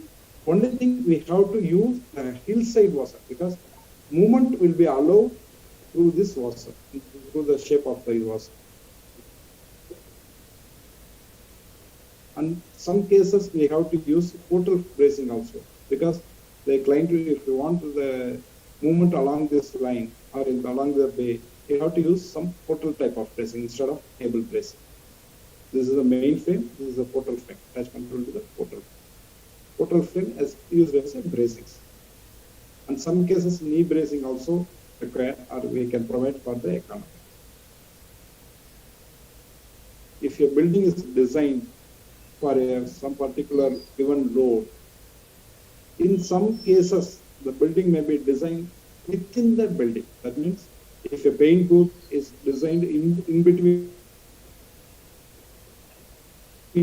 Only thing we have to use the hillside washer, because movement will be allowed through this washer, through the shape of the washer. And some cases we have to use portal bracing also, because the client will, if you want the movement along this line or along the bay, you have to use some portal type of bracing instead of cable bracing. This is the main frame, this is the portal frame, attachment to the portal. Portal frame is used as a bracings. And some cases knee bracing also required, or we can provide for the economy. If your building is designed for some particular given load, in some cases the building may be designed within the building. That means if a paint booth is designed in between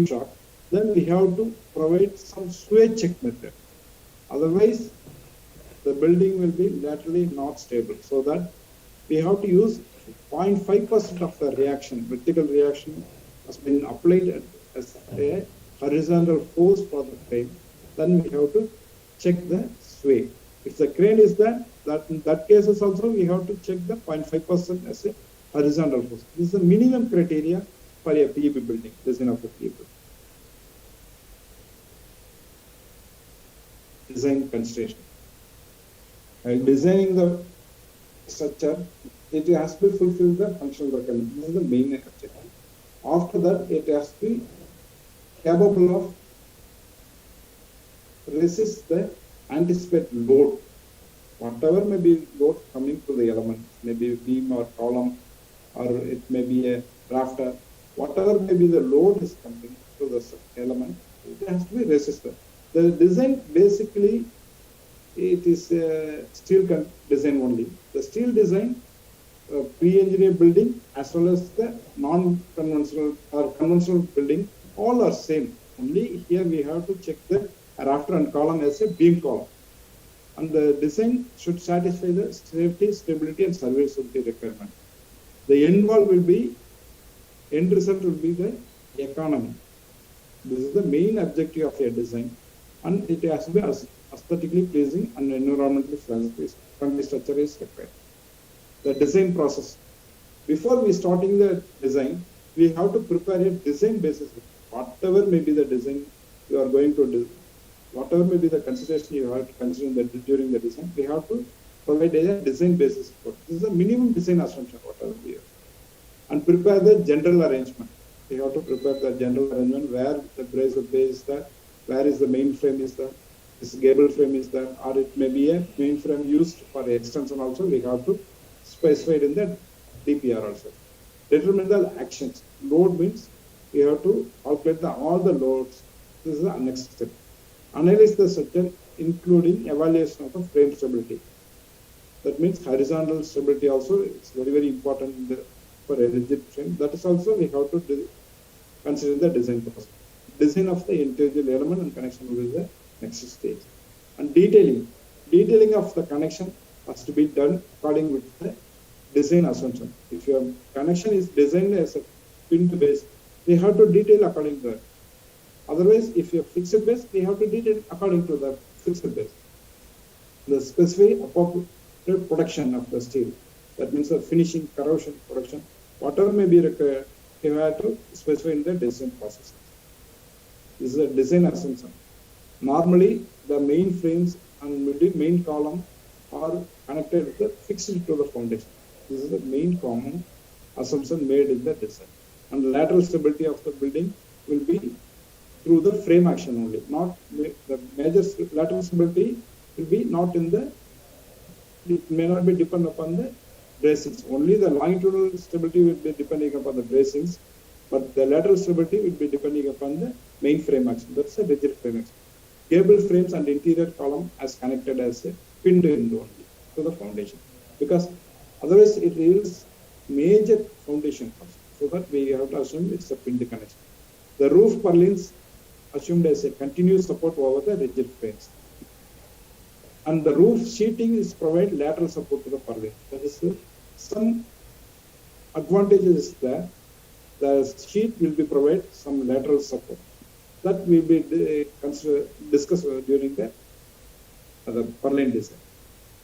shop, then we have to provide some sway check method. Otherwise, the building will be laterally not stable. So that we have to use 0.5% of the reaction, vertical reaction has been applied as a horizontal force for the frame. Then we have to check the sway. If the crane is there, in that cases also we have to check the 0.5% as a horizontal force. This is the minimum criteria for a PEB building, design of a PEB. Design consideration. While designing the structure, it has to fulfill the functional requirement. This is the main objective. After that, it has to be capable of resist the anticipated load. Whatever may be load coming to the element, maybe beam or column, or it may be a rafter, whatever may be the load is coming to the element, it has to be resistant. The design basically, it is a steel design only. The steel design, pre-engineered building as well as the non-conventional or conventional building, all are same. Only here we have to check the rafter and column as a beam column. And the design should satisfy the safety, stability and serviceability requirement. The end result will be the economy. This is the main objective of a design, and it has to be aesthetically pleasing and environmentally friendly structure is required. The design process. Before we starting the design, we have to prepare a design basis. Whatever may be the design you are going to do, whatever may be the consideration you have to consider during the design, we have to provide a design basis. This is a minimum design assumption, whatever we have. and prepare the general arrangement. We have to prepare the general arrangement where the brace of bay is there, where is the main frame is there, this gable frame is there, or it may be a main frame used for extension also. We have to specify it in the DPR also. Determine the actions. Load means we have to calculate all the loads. This is the next step. Analyze the structure, including evaluation of the frame stability. That means horizontal stability also is very, very important for a rigid frame. That is also we have to consider the design process. Design of the intelligible element and connection will be the next stage. And detailing. Detailing of the connection has to be done according with the design assumption. If your connection is designed as a pin to base, we have to detail according to that. Otherwise, if you fixed base, we have to detail according to the fixed base. The specific appropriate production of the steel. That means the finishing, corrosion, production, whatever may be required, you have to specify in the design process. This is a design assumption. Normally, the main frames and main column are connected with the fixed to the foundation. This is the main common assumption made in the design. And the lateral stability of the building will be through the frame action only. Not the major lateral stability will be not in the. It may not be dependent upon the bracings. Only the longitudinal stability will be depending upon the bracings, but the lateral stability will be depending upon the main frame action. That's a rigid frame action. Gable frames and interior column as connected as a pinned end only to the foundation, because otherwise it is major foundation cost. So that we have to assume it's a pinned connection. The roof purlins assumed as a continuous support over the rigid frames. And the roof sheeting is provide lateral support to the purlin. That is some advantages there. The sheet will be provide some lateral support. That will be discussed during the purlin design.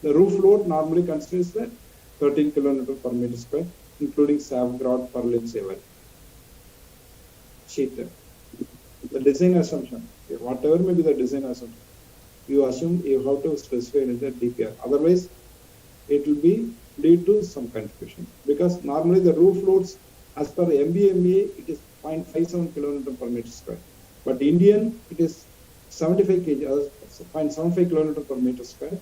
The roof load normally considers the 13 kN per meter square, including Savgrad purlins ever. Sheet. The design assumption, whatever may be the design assumption, you assume you have to specify in the DPR. Otherwise, it will be lead to some confusion, because normally the roof loads as per MBMA it is 0.57 kN per meter square, but Indian it is 75 kg, 0.75 kN per meter square.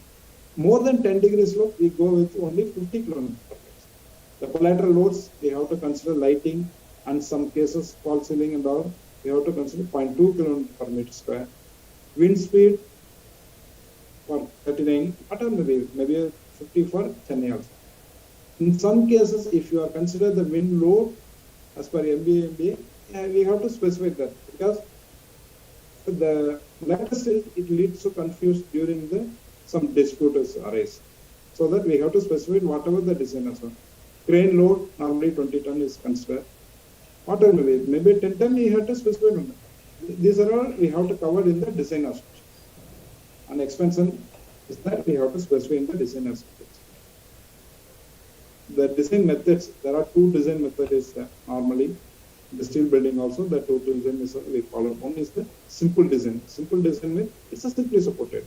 More than 10 degrees slope, we go with only 50 kN per meter. The collateral loads we have to consider lighting, and some cases false ceiling and all. We have to consider 0.2 kN per meter square. Wind speed for 39, whatever maybe 50 for Chennai also. In some cases, if you are consider the wind load as per MBA, we have to specify that, because the latter stage it leads to confuse during the some disputes arise. So that we have to specify whatever the design as well. Crane load normally 20 ton is considered. Whatever maybe 10 ton we have to specify. These are all we have to cover in the design aspect. And expansion is that we have to specify in the design aspect. The design methods, there are two design methods normally. The steel building also, the two design methods we follow. One is the simple design. Simple design means it's a simply supported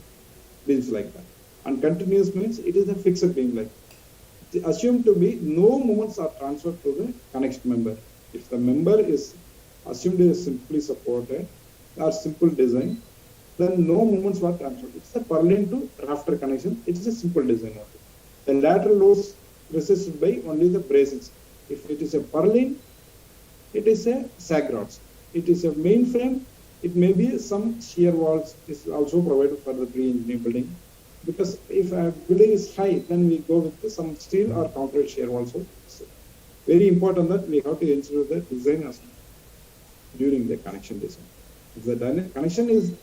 beams like that. And continuous means it is a fixed beam like that. It's assumed to be no movements are transferred to the connection member. If the member is assumed is simply supported or simple design, then no movements were transferred. It's a purlin to rafter connection. It is a simple design. The lateral loads resisted by only the bracings. If it is a purlin, it is a sag rods. It is a main frame. It may be some shear walls is also provided for the pre-engineering building. Because if a building is high, then we go with some steel or concrete shear walls. So very important that we have to ensure the design during the connection design. If the connection is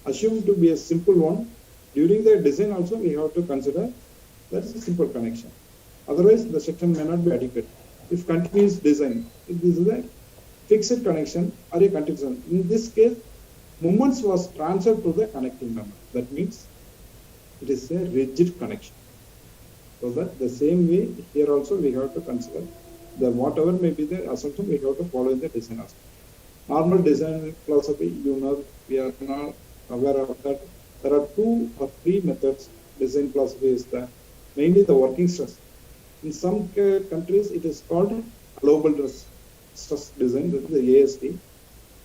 assumed to be a simple one, during the design also we have to consider that is a simple connection. Otherwise, the section may not be adequate. If continuous design, if this is a fixed connection or a continuous, in this case, movements was transferred to the connecting member. That means it is a rigid connection. So that the same way here also we have to consider the whatever may be the assumption, we have to follow in the design aspect. Normal design philosophy, you know, we are not aware of that. There are 2 or 3 methods. Design philosophy is that mainly the working stress. In some countries, it is called allowable stress design, that is the ASD.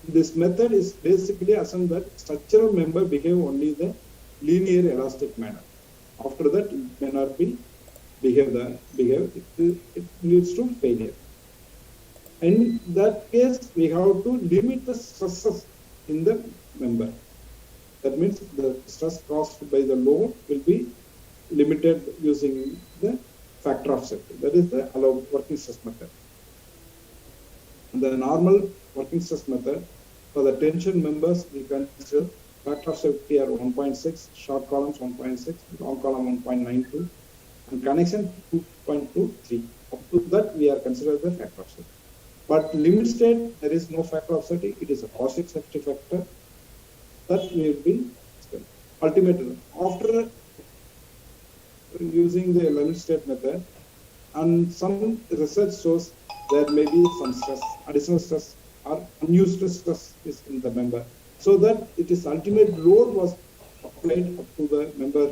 This method is basically assumed that structural member behave only the linear elastic manner. After that, it may not be behave. It leads to failure. In that case, we have to limit the stresses in the member. That means the stress caused by the load will be limited using the factor of safety. That is the allowed working stress method. The normal working stress method for the tension members, we consider factor of safety are 1.6, short columns 1.6, long column 1.92, and connection 2.23. Up to that, we are considered the factor of safety. But limit state, there is no factor of safety. It is a positive safety factor that will be ultimately after using the limit state method, and some research shows there may be some stress, additional stress or unused stress is in the member, so that it is ultimate load was applied up to the member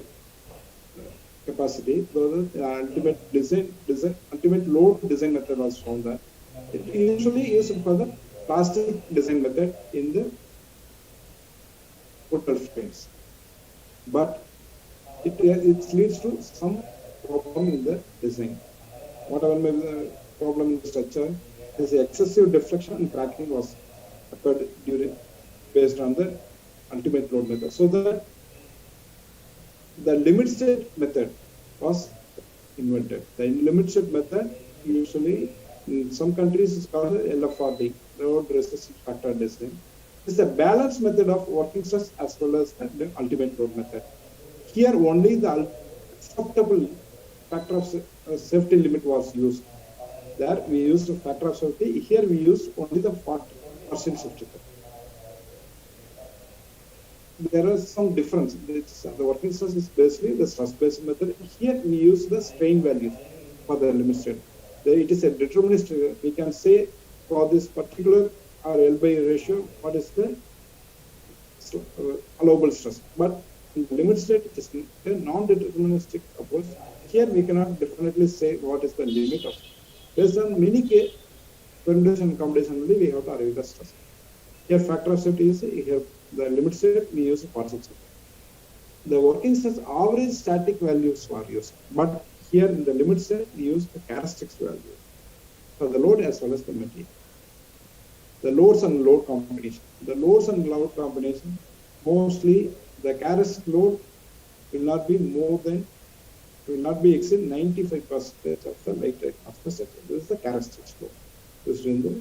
capacity. So the ultimate load design method was found that it usually used for the plastic design method in the hotel frames, but it leads to some problem in the design. Whatever may be the problem in the structure, is excessive deflection and cracking was occurred based on the ultimate load method. So that the limit state method was invented. The limit state method usually in some countries is called LFRD, load resistance factor design. It's a balanced method of working stress as well as the ultimate load method. Here only the acceptable factor of safety limit was used. There we used a factor of safety. Here we used only the partial safety. There is some difference. The working stress is basically the stress-based method. Here we use the strain values for the limit state. It is a deterministic. We can say for this particular L by ratio, what is the allowable stress. But in the limit state, it is a non-deterministic approach. Here we cannot definitely say what is the limit of. Based on many case permutation and combination, only we have to arrive the stress. Here factor of safety is here the limit state we use partial safety. The working stress average static values were used, but here in the limit state we use the characteristics value for the load as well as the material. The loads and load combination. The loads and load combination, mostly the characteristic load will not be exceed 95% of the lifetime of the sector. This is the characteristic load. This window,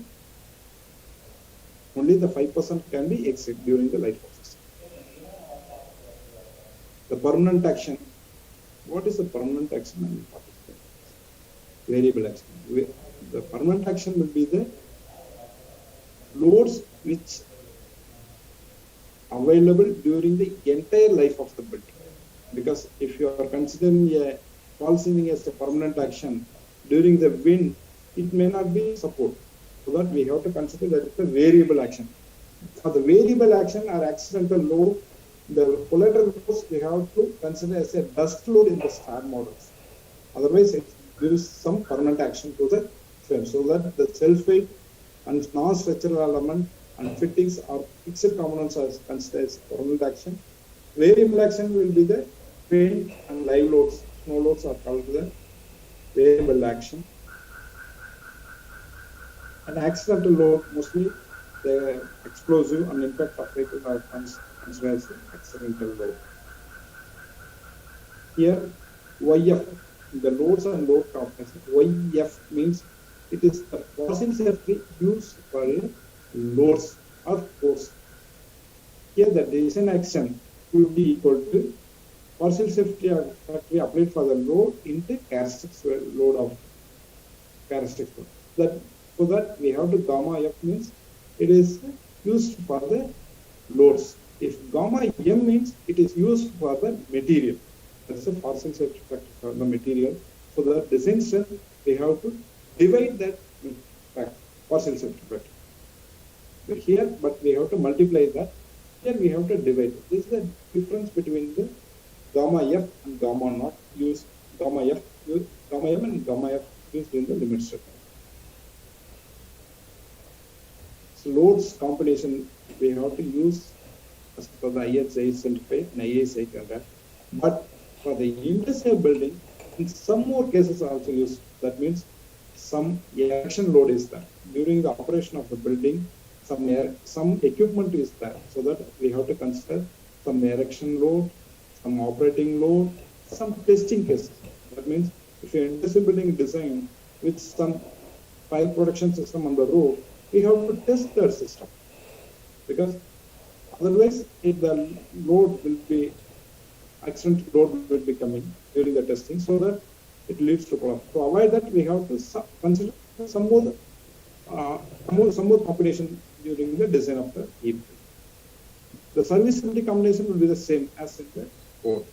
only the 5% can be exceeded during the life of the system. The permanent action. What is the permanent action and variable action? The permanent action will be the loads which available during the entire life of the building. Because if you are considering a fall ceiling as a permanent action, during the wind, it may not be support. So that we have to consider that it's a variable action. For the variable action or accidental load, the collateral loads we have to consider as a dust load in the star models. Otherwise, it gives some permanent action to the frame, so that the self-weight and non-structural element and fittings or fixed components are considered as permanent action. Variable action will be the paint and live loads. Snow loads are called the variable action. And accidental load, mostly the explosive and impact of vehicle are considered as accidental load. Here, YF, the loads and load components. YF means it is the forcing safety used for loads or force. Here, the design action will be equal to partial safety factory applied for the load into characteristics load of characteristics load. So that we have to gamma F means it is used for the loads. If gamma M means it is used for the material. That's a partial safety factor for the material. So the design strength we have to divide that partial safety factor. But we have to multiply that. Here we have to divide. This is the difference between the gamma F and gamma naught. Use gamma M and gamma F used in the limit state. loads combination we have to use as per the IS 875 and IS 800. But for the industrial building, in some more cases also used. That means some erection load is there. During the operation of the building, some equipment is there. So that we have to consider some erection load, some operating load, some testing cases. That means if your industrial building design with some fire protection system on the roof, we have to test that system. Because otherwise, if the load will be, accident load will be coming during the testing, so that it leads to problem. To avoid that, we have to consider some more combination during the design of the EB. The serviceability combination will be the same as in the code.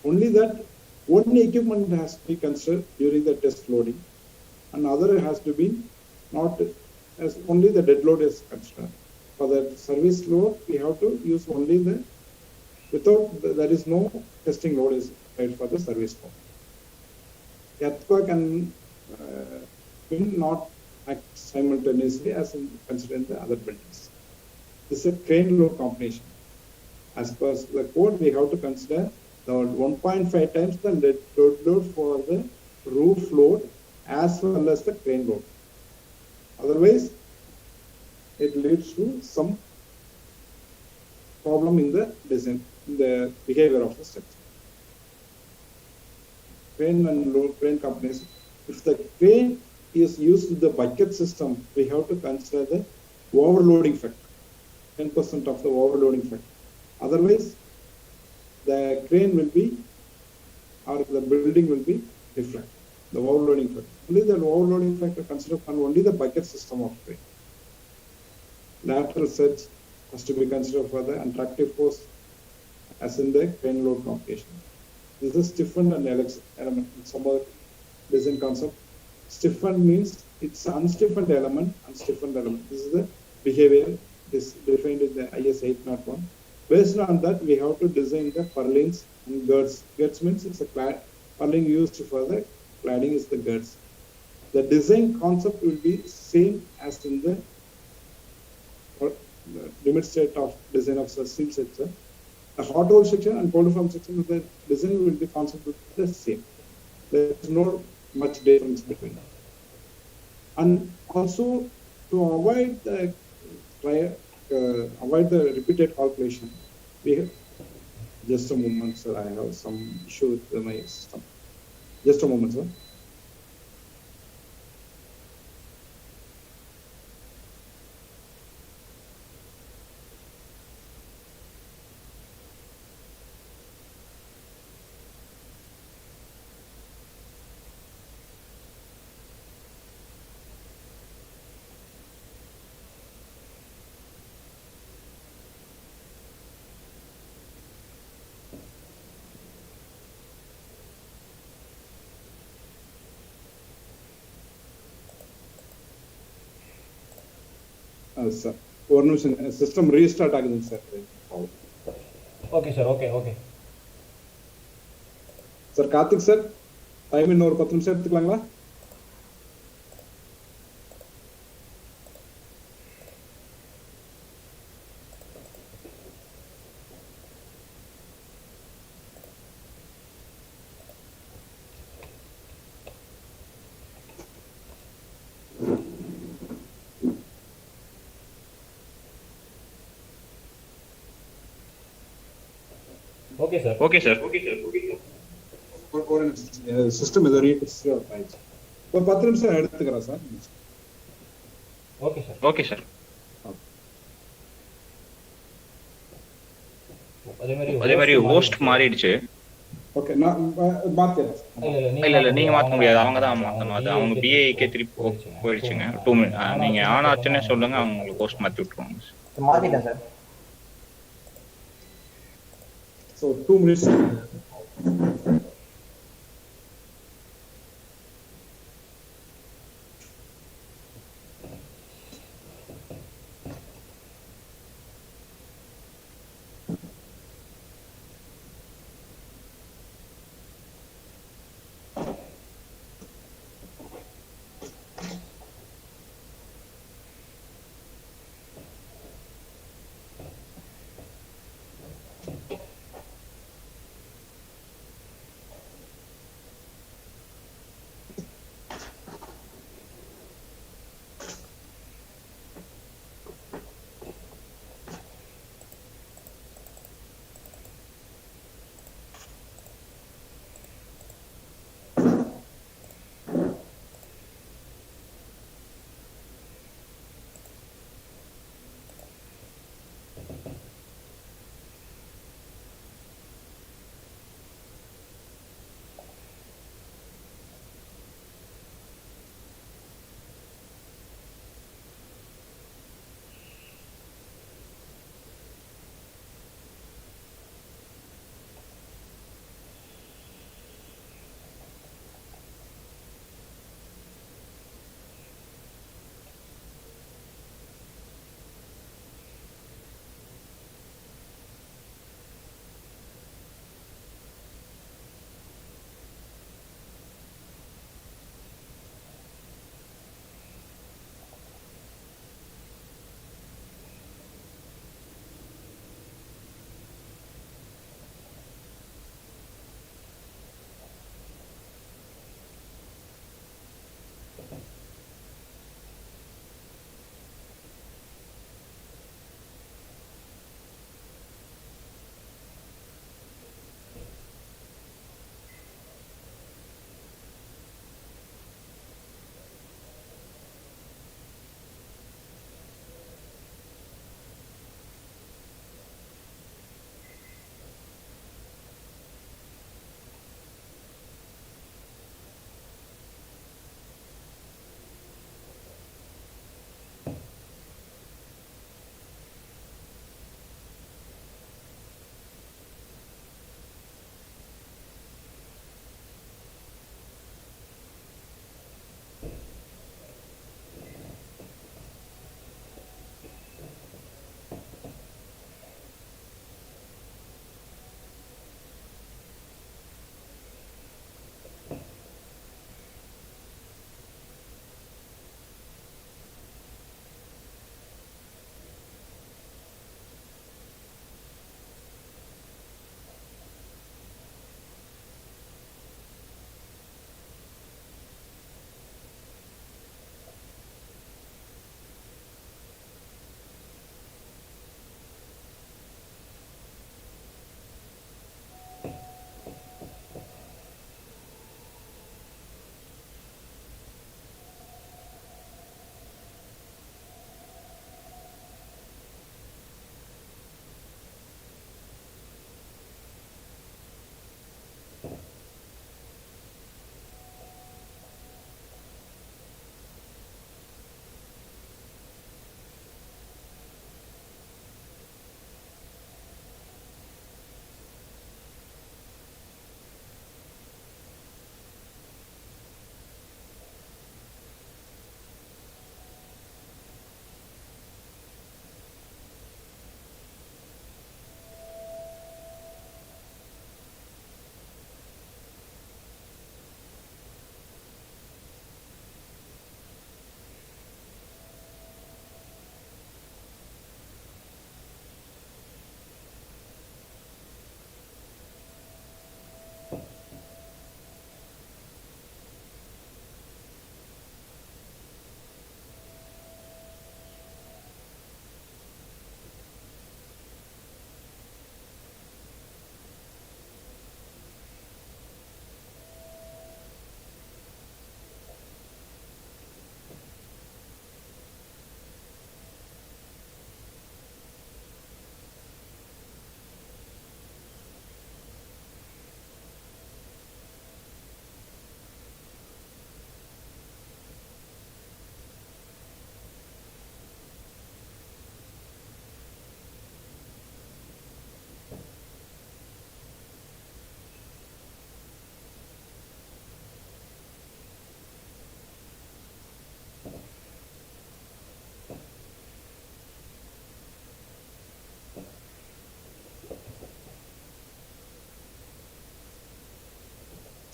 Only that one equipment has to be considered during the test loading, and other has to be not, as only the dead load is considered. For the service load, we have to use only the, there is no testing load is required for the service load. Earthquake and wind not act simultaneously as in considering the other buildings. This is a crane load combination. As per the code, we have to consider the 1.5 times the load for the roof load as well as the crane load. Otherwise, it leads to some problem in the design, in the behavior of the structure. Crane and load crane companies, if the crane is used with the bucket system, we have to consider the overloading factor, 10% of the overloading factor. Otherwise, the crane will be, or the building will be different. The overloading factor. Only the overloading factor considered for only the bucket system of crane. Lateral surge has to be considered for the attractive force as in the crane load computation. This is stiffened and element in some other design concept. Stiffened means it's unstiffened element, unstiffened element. This is the behavior is defined in the IS 801. Based on that, we have to design the purlins and girds. Girds means it's a purling used for the cladding is the girds. The design concept will be same as in the limit state of design of steel section. The hot hole section and cold form section, the design will be concept will be the same. There is no much difference between them. And also to avoid the repeated calculation, we have just a moment, sir. I have some issue with my system. Just a moment, sir. Sir, one நிமிஷம் system restart ஆகுதுங்க sir. Okay sir. Okay sir Karthik sir, time இன்னும் ஒரு 10 நிமிஷம் எடுத்துக்கலாங்களா? Okay sir. ஒரு system ஏதோ restart ஆயிடுச்சு. ஒரு 10 நிமிஷம் எடுத்துக்கிறேன் சார். Okay sir. அதே மாதிரி ஹோஸ்ட் மாறிடுச்சு. ஓகே, நான் மாத்திறேன். இல்ல நீங்க மாத்த முடியாது, அவங்க தான் மாத்தணும். அது அவங்க பிஏக்கே திருப்பி போயிடுச்சுங்க. 2 மினிட் நீங்க ஆன் ஆச்சுன்னு சொல்லுங்க, அவங்க உங்களுக்கு ஹோஸ்ட் மாத்தி விட்டுருவாங்க. மாத்திட்டேன் சார். So 2 minutes.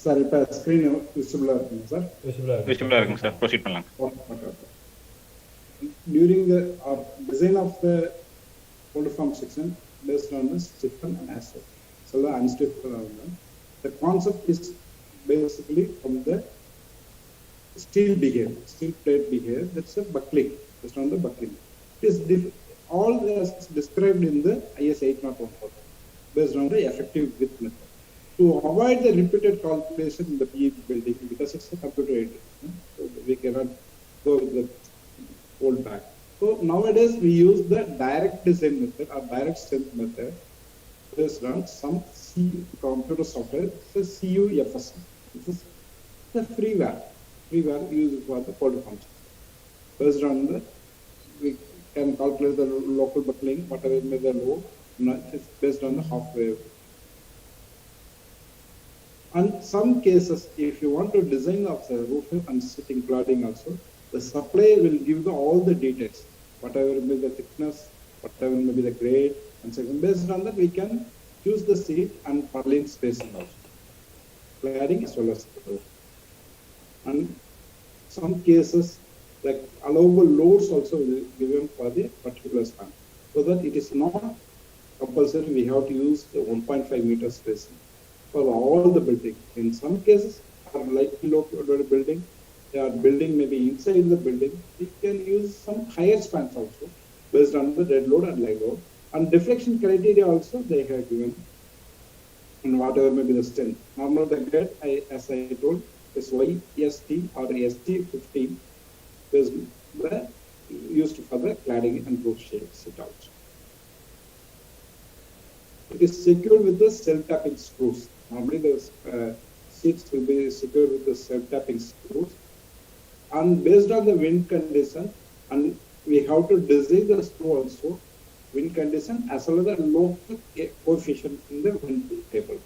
Sir, இப்போ screen visible இருக்குங்க sir. Visible இருக்குங்க சார். Proceed பண்ணலாம். Okay. During the design of the coliform section based on the stiffen and acid. So the unstiffen, the concept is basically from the steel plate behavior. That's a buckling, based on the buckling. It is all as described in the IS 8014 based on the effective width method. To avoid the repeated calculation in the PE building, because it's a computer aided, so we cannot go with the old back. So nowadays we use the direct design method or direct strength method based on some computer software, it's a CUFS. This is the freeware used for the code function. Based on the, we can calculate the local buckling, whatever may the load, it's based on the half wave. And some cases, if you want to design of the roof and sitting cladding also, the supplier will give all the details, whatever may be the thickness, whatever may be the grade, and second. Based on that, we can choose the seat and purlin spacing also, cladding as well as the roof. And some cases, like allowable loads also will be given for the particular span, so that it is not compulsory we have to use the 1.5 meter spacing for all the building. In some cases, for lightly loaded building, they are building maybe inside the building, we can use some higher spans also based on the dead load and live load. And deflection criteria also they have given, and whatever may be the strength. Normally the grade, as I told, is YST or ST15 is used for the cladding and roof shades it also. It is secured with the self-tapping screws. Normally the seats will be secured with the self-tapping screws. And based on the wind condition, and we have to design the screw also, wind condition as well as the local coefficient in the wind table,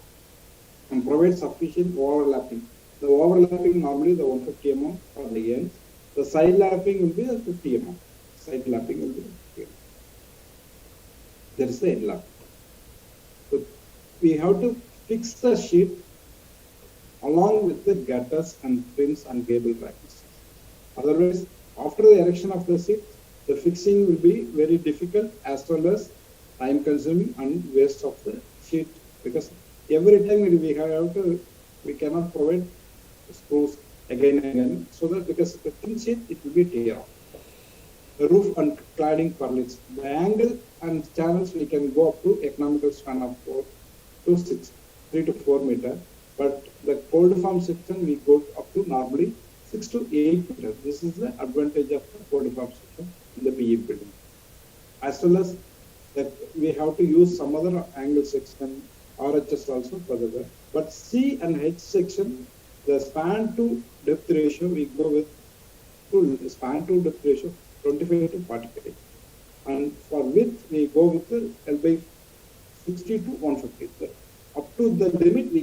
and provide sufficient overlapping. The overlapping normally the 150 mm for the ends. The side lapping will be the 50 mm. Side lapping will be 50 mm. There is the end lap. So we have to fix the sheet along with the gutters and trims and gable brackets. Otherwise, after the erection of the seat, the fixing will be very difficult as well as time consuming and waste of the sheet, because every time we cannot provide screws again and again, so that because the thin sheet it will be tear off. The roof and cladding purlins, the angle and channels we can go up to economical span of 3 to 4 meter, but the cold form section we go up to normally 6 to 8 meters. This is the advantage of the cold form section in the PE building. As well as that we have to use some other angle section, RHS also for the work. But C and H section, the span to depth ratio we go with span to depth ratio 25 to 45. And for width we go with the L by 60 to 150. Up to the limit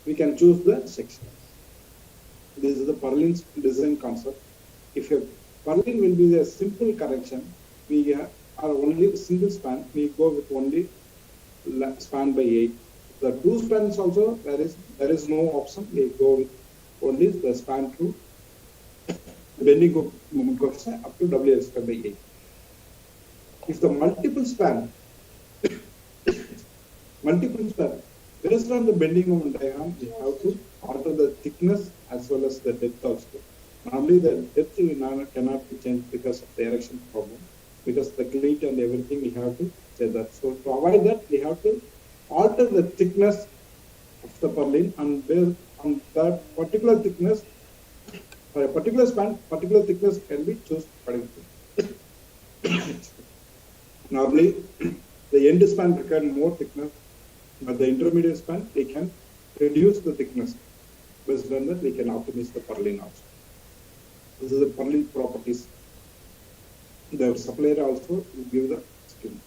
we can choose the section. This is the purlin design concept. If a purlin will be the simple correction, we are only single span, we go with only span by 8. The two spans also, there is no option, we go with only the span to bending moment coefficient up to WL square by 8. If the multiple span, based on the bending moment diagram, we have to alter the thickness as well as the depth also. Normally the depth cannot be changed because of the erection problem, because the cleat and everything we have to say that. So to avoid that, we have to alter the thickness of the purlin, and based on that particular thickness, for a particular span, particular thickness can be chosen accordingly. Normally, the end span requires more thickness, but the intermediate span, we can reduce the thickness. Based on that, we can optimize the purlin also. This is the purlin properties. The supplier also will give the scheme.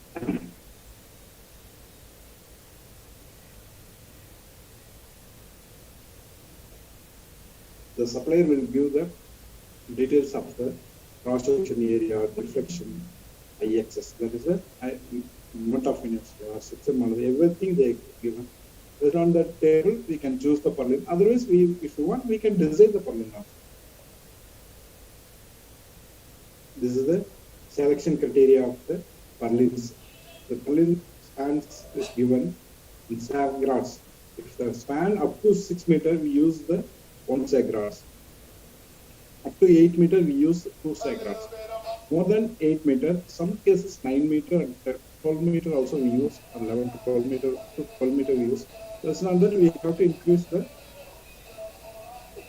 The supplier will give the details of the cross-section area, deflection, IXS. That is the moment of inertia, section model, everything they given. Based on that table, we can choose the purlin. Otherwise, if you want, we can design the purlin now. This is the selection criteria of the purlins. The purlin spans is given in sagrods. If the span up to 6 meters, we use the 1 sagrods. Up to 8 meters, we use 2 sagrods. More than 8 meters, some cases 9 meters and 12 meters also we use, 11 to 12 meters to 12 meters we use. That's not that we have to increase the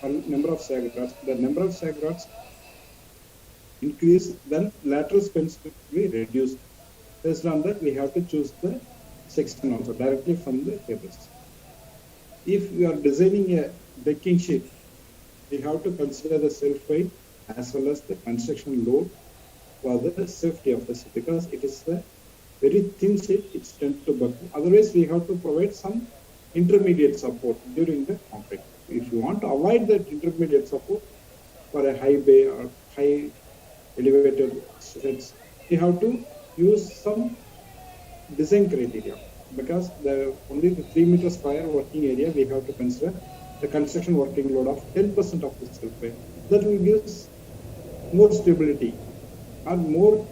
number of sagrods. The number of sagrods increase, then lateral spans will be reduced. Based on that, we have to choose the section also directly from the tables. If we are designing a decking sheet, we have to consider the self-weight as well as the construction load for the safety of the sheet, because it is a very thin sheet, it's tends to buckle. Otherwise, we have to provide some intermediate support during the concrete. If you want to avoid that intermediate support for a high bay or high elevated sheets, you have to use some design criteria, because only the 3 meters square working area we have to consider the construction working load of 10% of the self-weight. That will give more stability or more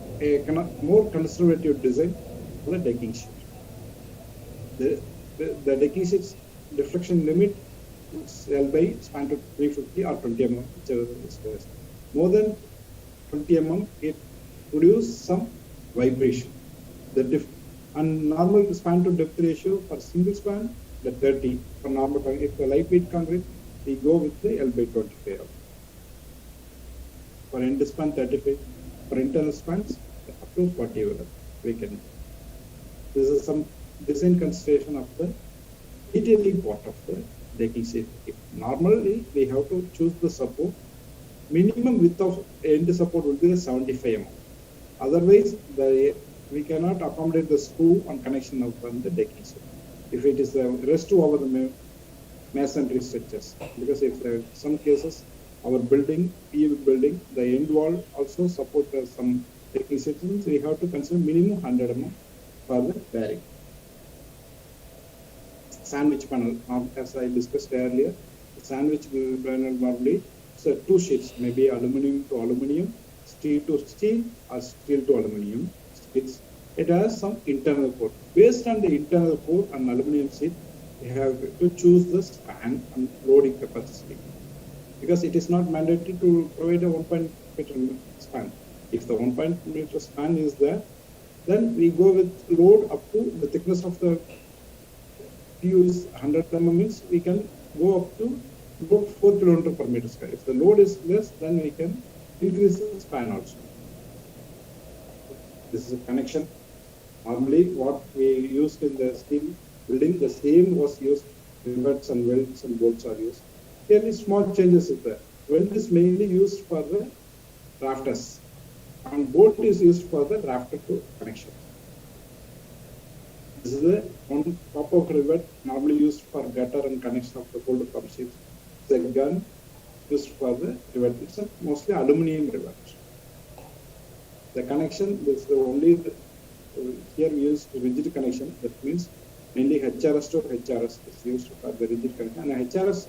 conservative design for the decking sheet. The decking sheet's deflection limit is L by span to 350 or 20 mm, whichever is best. More than 20 mm, it produces some vibration. And normal span to depth ratio for single span, the 30. For normal concrete, if the lightweight concrete, we go with the L by 25. For end span 35. For internal spans, up to 40 we can. This is some design consideration of the detailing part of the decking sheet. If normally we have to choose the support, minimum width of end support will be 75 mm. Otherwise, we cannot accommodate the screw on connection of the decking sheet. If it is the rest to our masonry structures, because if some cases our building, PU building, the end wall also support some decking sections, we have to consider minimum 100 mm for the bearing. Sandwich panel, as I discussed earlier, the sandwich panel normally, so 2 sheets, maybe aluminum to aluminum, steel to steel, or steel to aluminum sheets. It has some internal core. Based on the internal core and aluminum sheet, we have to choose the span and loading capacity, because it is not mandatory to provide a 1.5 meter span. If the 1.5 meter span is there, then we go with load up to the thickness of the PU is 100 mm, means we can go up to about 4 km per meter square. If the load is less, then we can increase the span also. This is a connection. Normally, what we used in the steel building, the same was used. Rivets and welds and bolts are used. There is small changes in there. Weld is mainly used for the rafters, and bolt is used for the rafter to connection. This is the one top of rivet normally used for gutter and connection of the bolt pump sheet. The gun used for the rivet. It's mostly aluminum rivet. The connection is the only here we use rigid connection. That means mainly HRS to HRS is used for the rigid connection, and HRS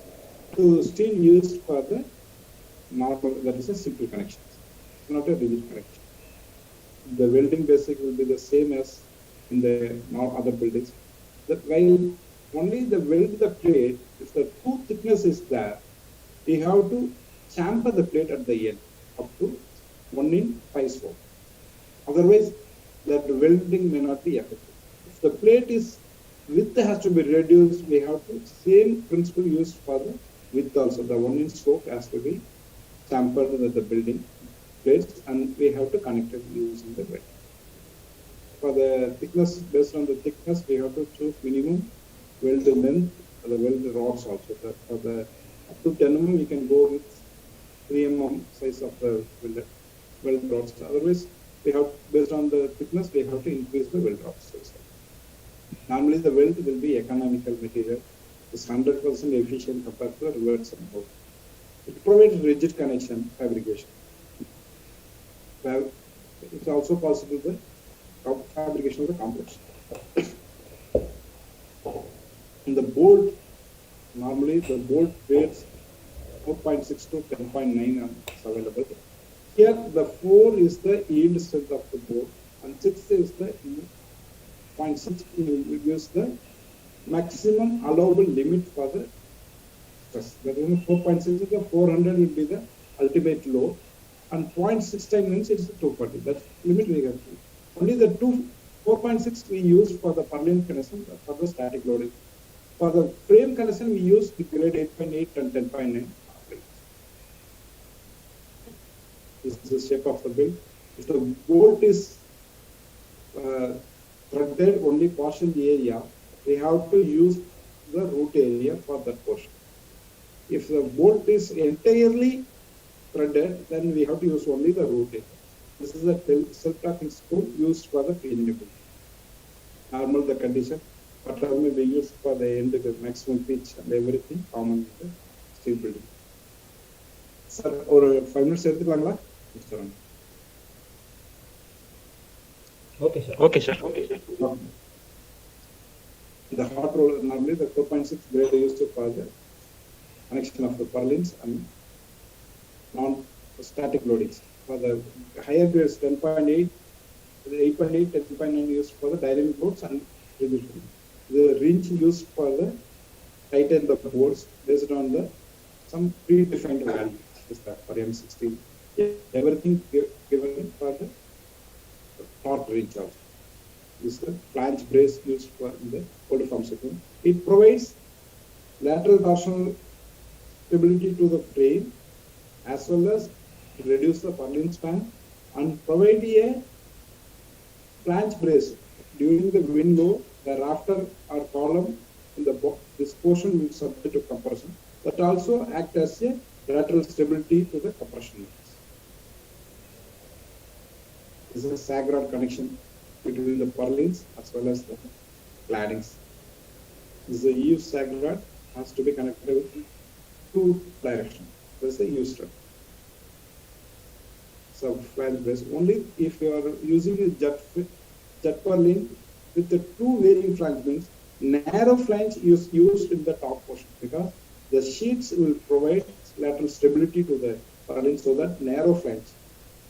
to steel used for the normal, that is a simple connection, not a rigid connection. The welding basic will be the same as in the other buildings. While only the weld the plate, if the two thickness is there, we have to chamfer the plate at the end up to 1 in 5 slope. Otherwise, that welding may not be effective. If the plate is width has to be reduced, we have to same principle used for the width also. The 1 inch slope has to be chamfered with the building plates, and we have to connect it using the weld. For the thickness, based on the thickness, we have to choose minimum weld length, the weld rods also. For the up to 10 mm, we can go with 3 mm size of the weld rods. Otherwise, we have, based on the thickness, we have to increase the weld rod size. Normally, the weld will be economical material. It's 100% efficient compared to the rivets and bolts. It provides rigid connection fabrication. Well, it's also possible the fabrication of the complex. In the bolt, normally the bolt weights 4.6 to 10.9 is available. Here the 4 is the yield strength of the bolt and 6 is the 0.6 gives the maximum allowable limit for the stress. That is 4.6 is the 400 will be the ultimate load and 0.6 means it's 240. That's limit we have. Only the 4.6 we use for the purlin connection for the static loading. For the frame connection we use the grade 8.8 and 10.9. This is the shape of the build. If the bolt is threaded only partial area, we have to use the root area for that portion. If the bolt is entirely threaded, then we have to use only the root area. This is a self-tapping screw used for the cleaning. Normal the condition, but may be used for the end the maximum pitch and everything common in the steel building. Sir, or 5 minutes எடுத்துக்கலாங்களா? Okay, sir. Okay, sir. The hot roller, normally the 4.6 grade used for the connection of the purlins and non-static loadings. For the higher grades 10.8, the 8.8, 10.9 used for the dynamic boards and revision. The wrench used for the tighten the boards based on the some predefined values. Is that for M16? Everything given for the torque wrench also. This is the flange brace used for the coliform sequence. It provides lateral torsional stability to the frame as well as to reduce the purlin span and provide a flange brace during the wind load. The rafter or column in the this portion will be subject to compression. That also act as a lateral stability to the compression. This is a sag rod connection between the purlins as well as the claddings. This is a U sag rod has to be connected with 2 directions. This is a U strut. So flange brace only if you are using a jet purlin with the 2 varying flange means narrow flange is used in the top portion because the sheets will provide lateral stability to the purlin so that narrow flange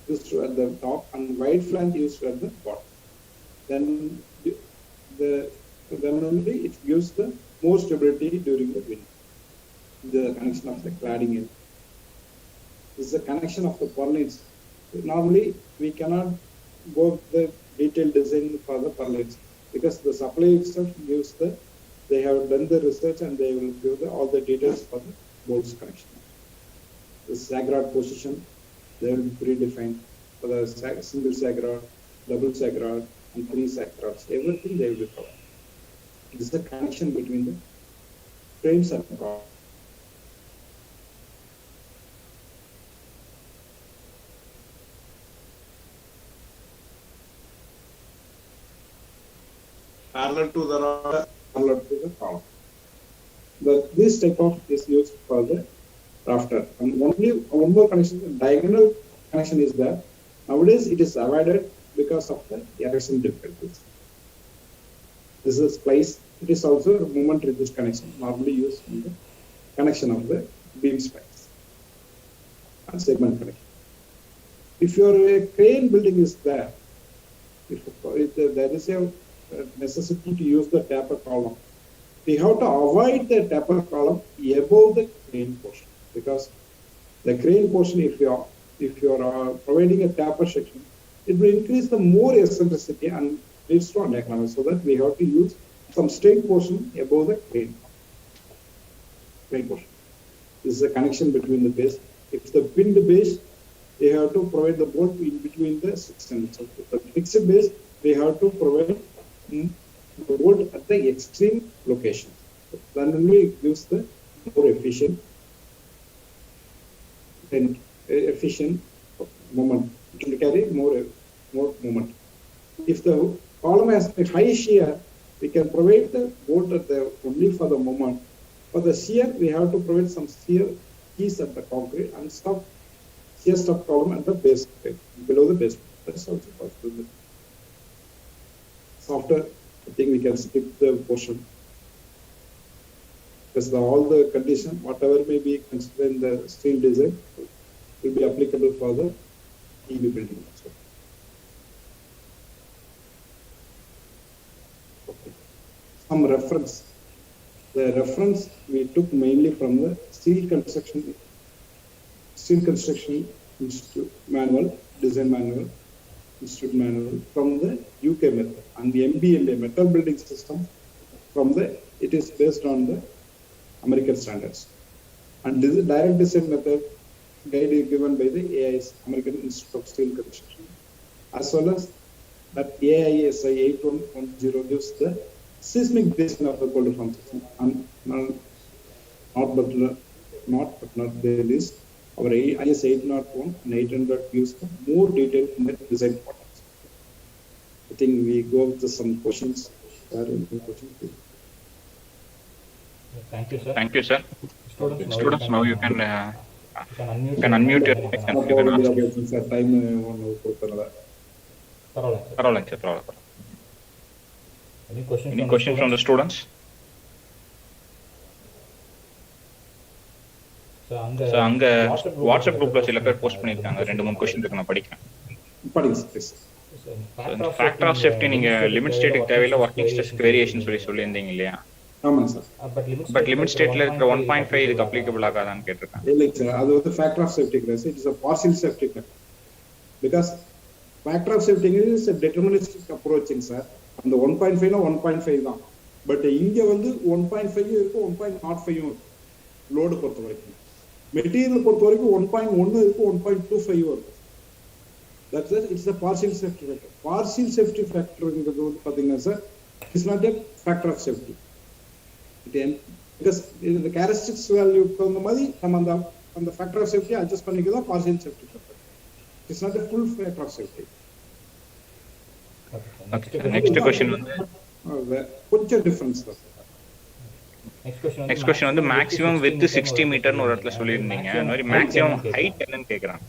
used at the top and wide flange used at the bottom. Then only it gives the more stability during the wind. The connection of the cladding in. This is the connection of the purlins. Normally we cannot go the detailed design for the purlins because the supply itself gives they have done the research and they will give all the details for the bolts connection. The sag rod position, they will be predefined for the single sag rod, double sag rod, and 3 sag rods. Everything they will be covered. This is the connection between the frames and the rod. Parallel to the rod, parallel to the column. This type of is used for the rafter. And only one more connection, diagonal connection is there. Nowadays it is avoided because of the erection difficulties. This is splice. It is also a moment reduced connection, normally used in the connection of the beam splice and segment connection. If your crane building is there, if there is a necessity to use the taper column, we have to avoid the taper column above the crane portion because the crane portion, if you are providing a taper section, it will increase the more eccentricity and leads to underclamping. So that we have to use some straight portion above the crane portion. This is a connection between the base. If the pinned base, we have to provide the bolt in between the 6 and so the fixed base, we have to provide the bolt at the extreme location. Then only it gives the more efficient moment. It will carry more moment. If the column has a high shear, we can provide the bolt at the only for the moment. For the shear, we have to provide some shear keys at the concrete and shear stop column at the base, below the base. That's also possible. So after, I think we can skip the portion. because all the condition, whatever may be considered in the steel design, will be applicable for the EB building also. Okay. Some reference. The reference we took mainly from the Steel Construction Institute manual, design manual, institute manual from the UK method, and the MBMA metal building system from the, it is based on the American standards. And this is direct design method guide is given by the AIS, American Institute of Steel Construction, as well as that AISI 8110 gives the seismic design of the cold form system. And not but the least, our IS 801 and 800 gives the more detailed design products. I think we go with some questions. Thank you, sir. Thank you, sir. Students, now you can unmute your mic and you can ask. Parallel, sir. Any questions from the students? So, அங்க WhatsApp குரூப்ல சில பேர் post பண்ணிருக்காங்க, 2-3 question இருக்கு, நான் படிக்கிறேன். Factor of safety நீங்க limit ஸ்டேட்டுக்கு தேவையில்ல ஒர்க்கிங் ஸ்ட்ரெஸ் வேரியேஷன் சொல்லியிருந்தீங்க இல்லையா? ஆமாங்க சார். பட் லிமிட் ஸ்டேட்ல இருக்கிற 1.5 இதுக்கு அப்ளிகபிள் ஆகாதான்னு கேட்டிருக்காங்க. இல்லைங்க சார், அது வந்து ஃபேக்டர் ஆஃப் சேஃப்டி கிடையாது, it is a partial safety factor. Because factor of safety is a deterministic approaching sir. அந்த 1.5 னா 1.5 தான். பட் இங்க வந்து 1.5 இருக்கு, 1.05 இருக்கு லோடு பொறுத்த வரைக்கும். மெட்டீரியல் பொறுத்த வரைக்கும் 1.1 இருக்கு, 1.25 இருக்கு. That's it, it's a partial safety factor. Partial safety factor ங்கிறது வந்து பாத்தீங்கன்னா sir, it's not a factor of safety. Because the characteristics value தகுந்த மாதிரி நம்ம அந்த factor of safety adjust பண்ணிக்கலாம் partial safety factor. It's not a full factor of safety. Okay. Next question வந்து கொஞ்சம் டிஃபரன்ஸ் தான். நெக்ஸ்ட் क्वेश्चन வந்து maximum width 60 மீட்டர்னு ஒரு இடத்துல சொல்லிருந்தீங்க. அந்த மாதிரி மேக்ஸिमम ஹைட் என்னன்னு கேக்குறாங்க.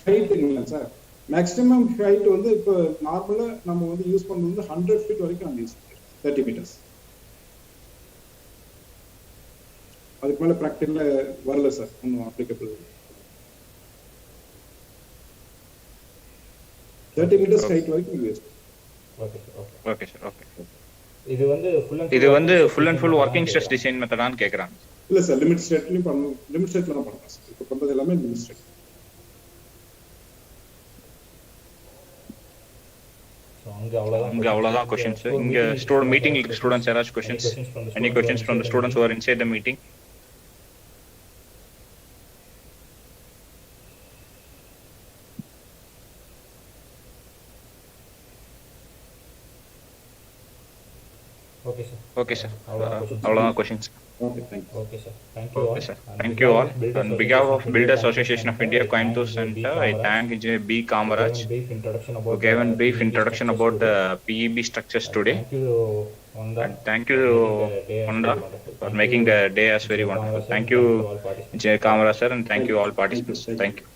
ஹைட் இல்ல சார். மேக்ஸिमम ஹைட் வந்து இப்போ நார்மலா நம்ம வந்து யூஸ் பண்றது வந்து 100 feet வரைக்கும் நம்ம யூஸ் பண்றோம், 30 மீட்டர்ஸ். அதுக்கு மேல பிராக்டிகல்ல வரல சார், இன்னும் அப்ளிகபிள். 30 மீட்டர்ஸ் ஹைட் வரைக்கும் யூஸ். Okay sir. இது வந்து full and full working stress design மெத்தடான்னு கேக்குறாங்க. இல்ல சார், லிமிட் ஸ்டேட்லயும் பண்ணணும், லிமிட் ஸ்டேட்ல தான் பண்ணலாம் சார். இப்போ பண்றது எல்லாமே லிமிட் ஸ்டேட். இங்க அவ்வளவுதான் क्वेश्चंस. இங்க ஸ்டூடண்ட் மீட்டிங்ல இருக்க ஸ்டூடண்ட்ஸ் யாராச்சும் questions, any questions from the students who are inside the meeting? Okay sir. அவ்வளவுதான் questions. Okay, sir. Thank you all. On behalf of Builders Association of India, Coimbatore Center, I thank Engineer B. Kamaraj who gave a brief introduction about the PEB structures today. And thank you, Honda, for making the day as very wonderful. Thank you, Engineer Kamaraj sir, and thank you all participants. Thank you.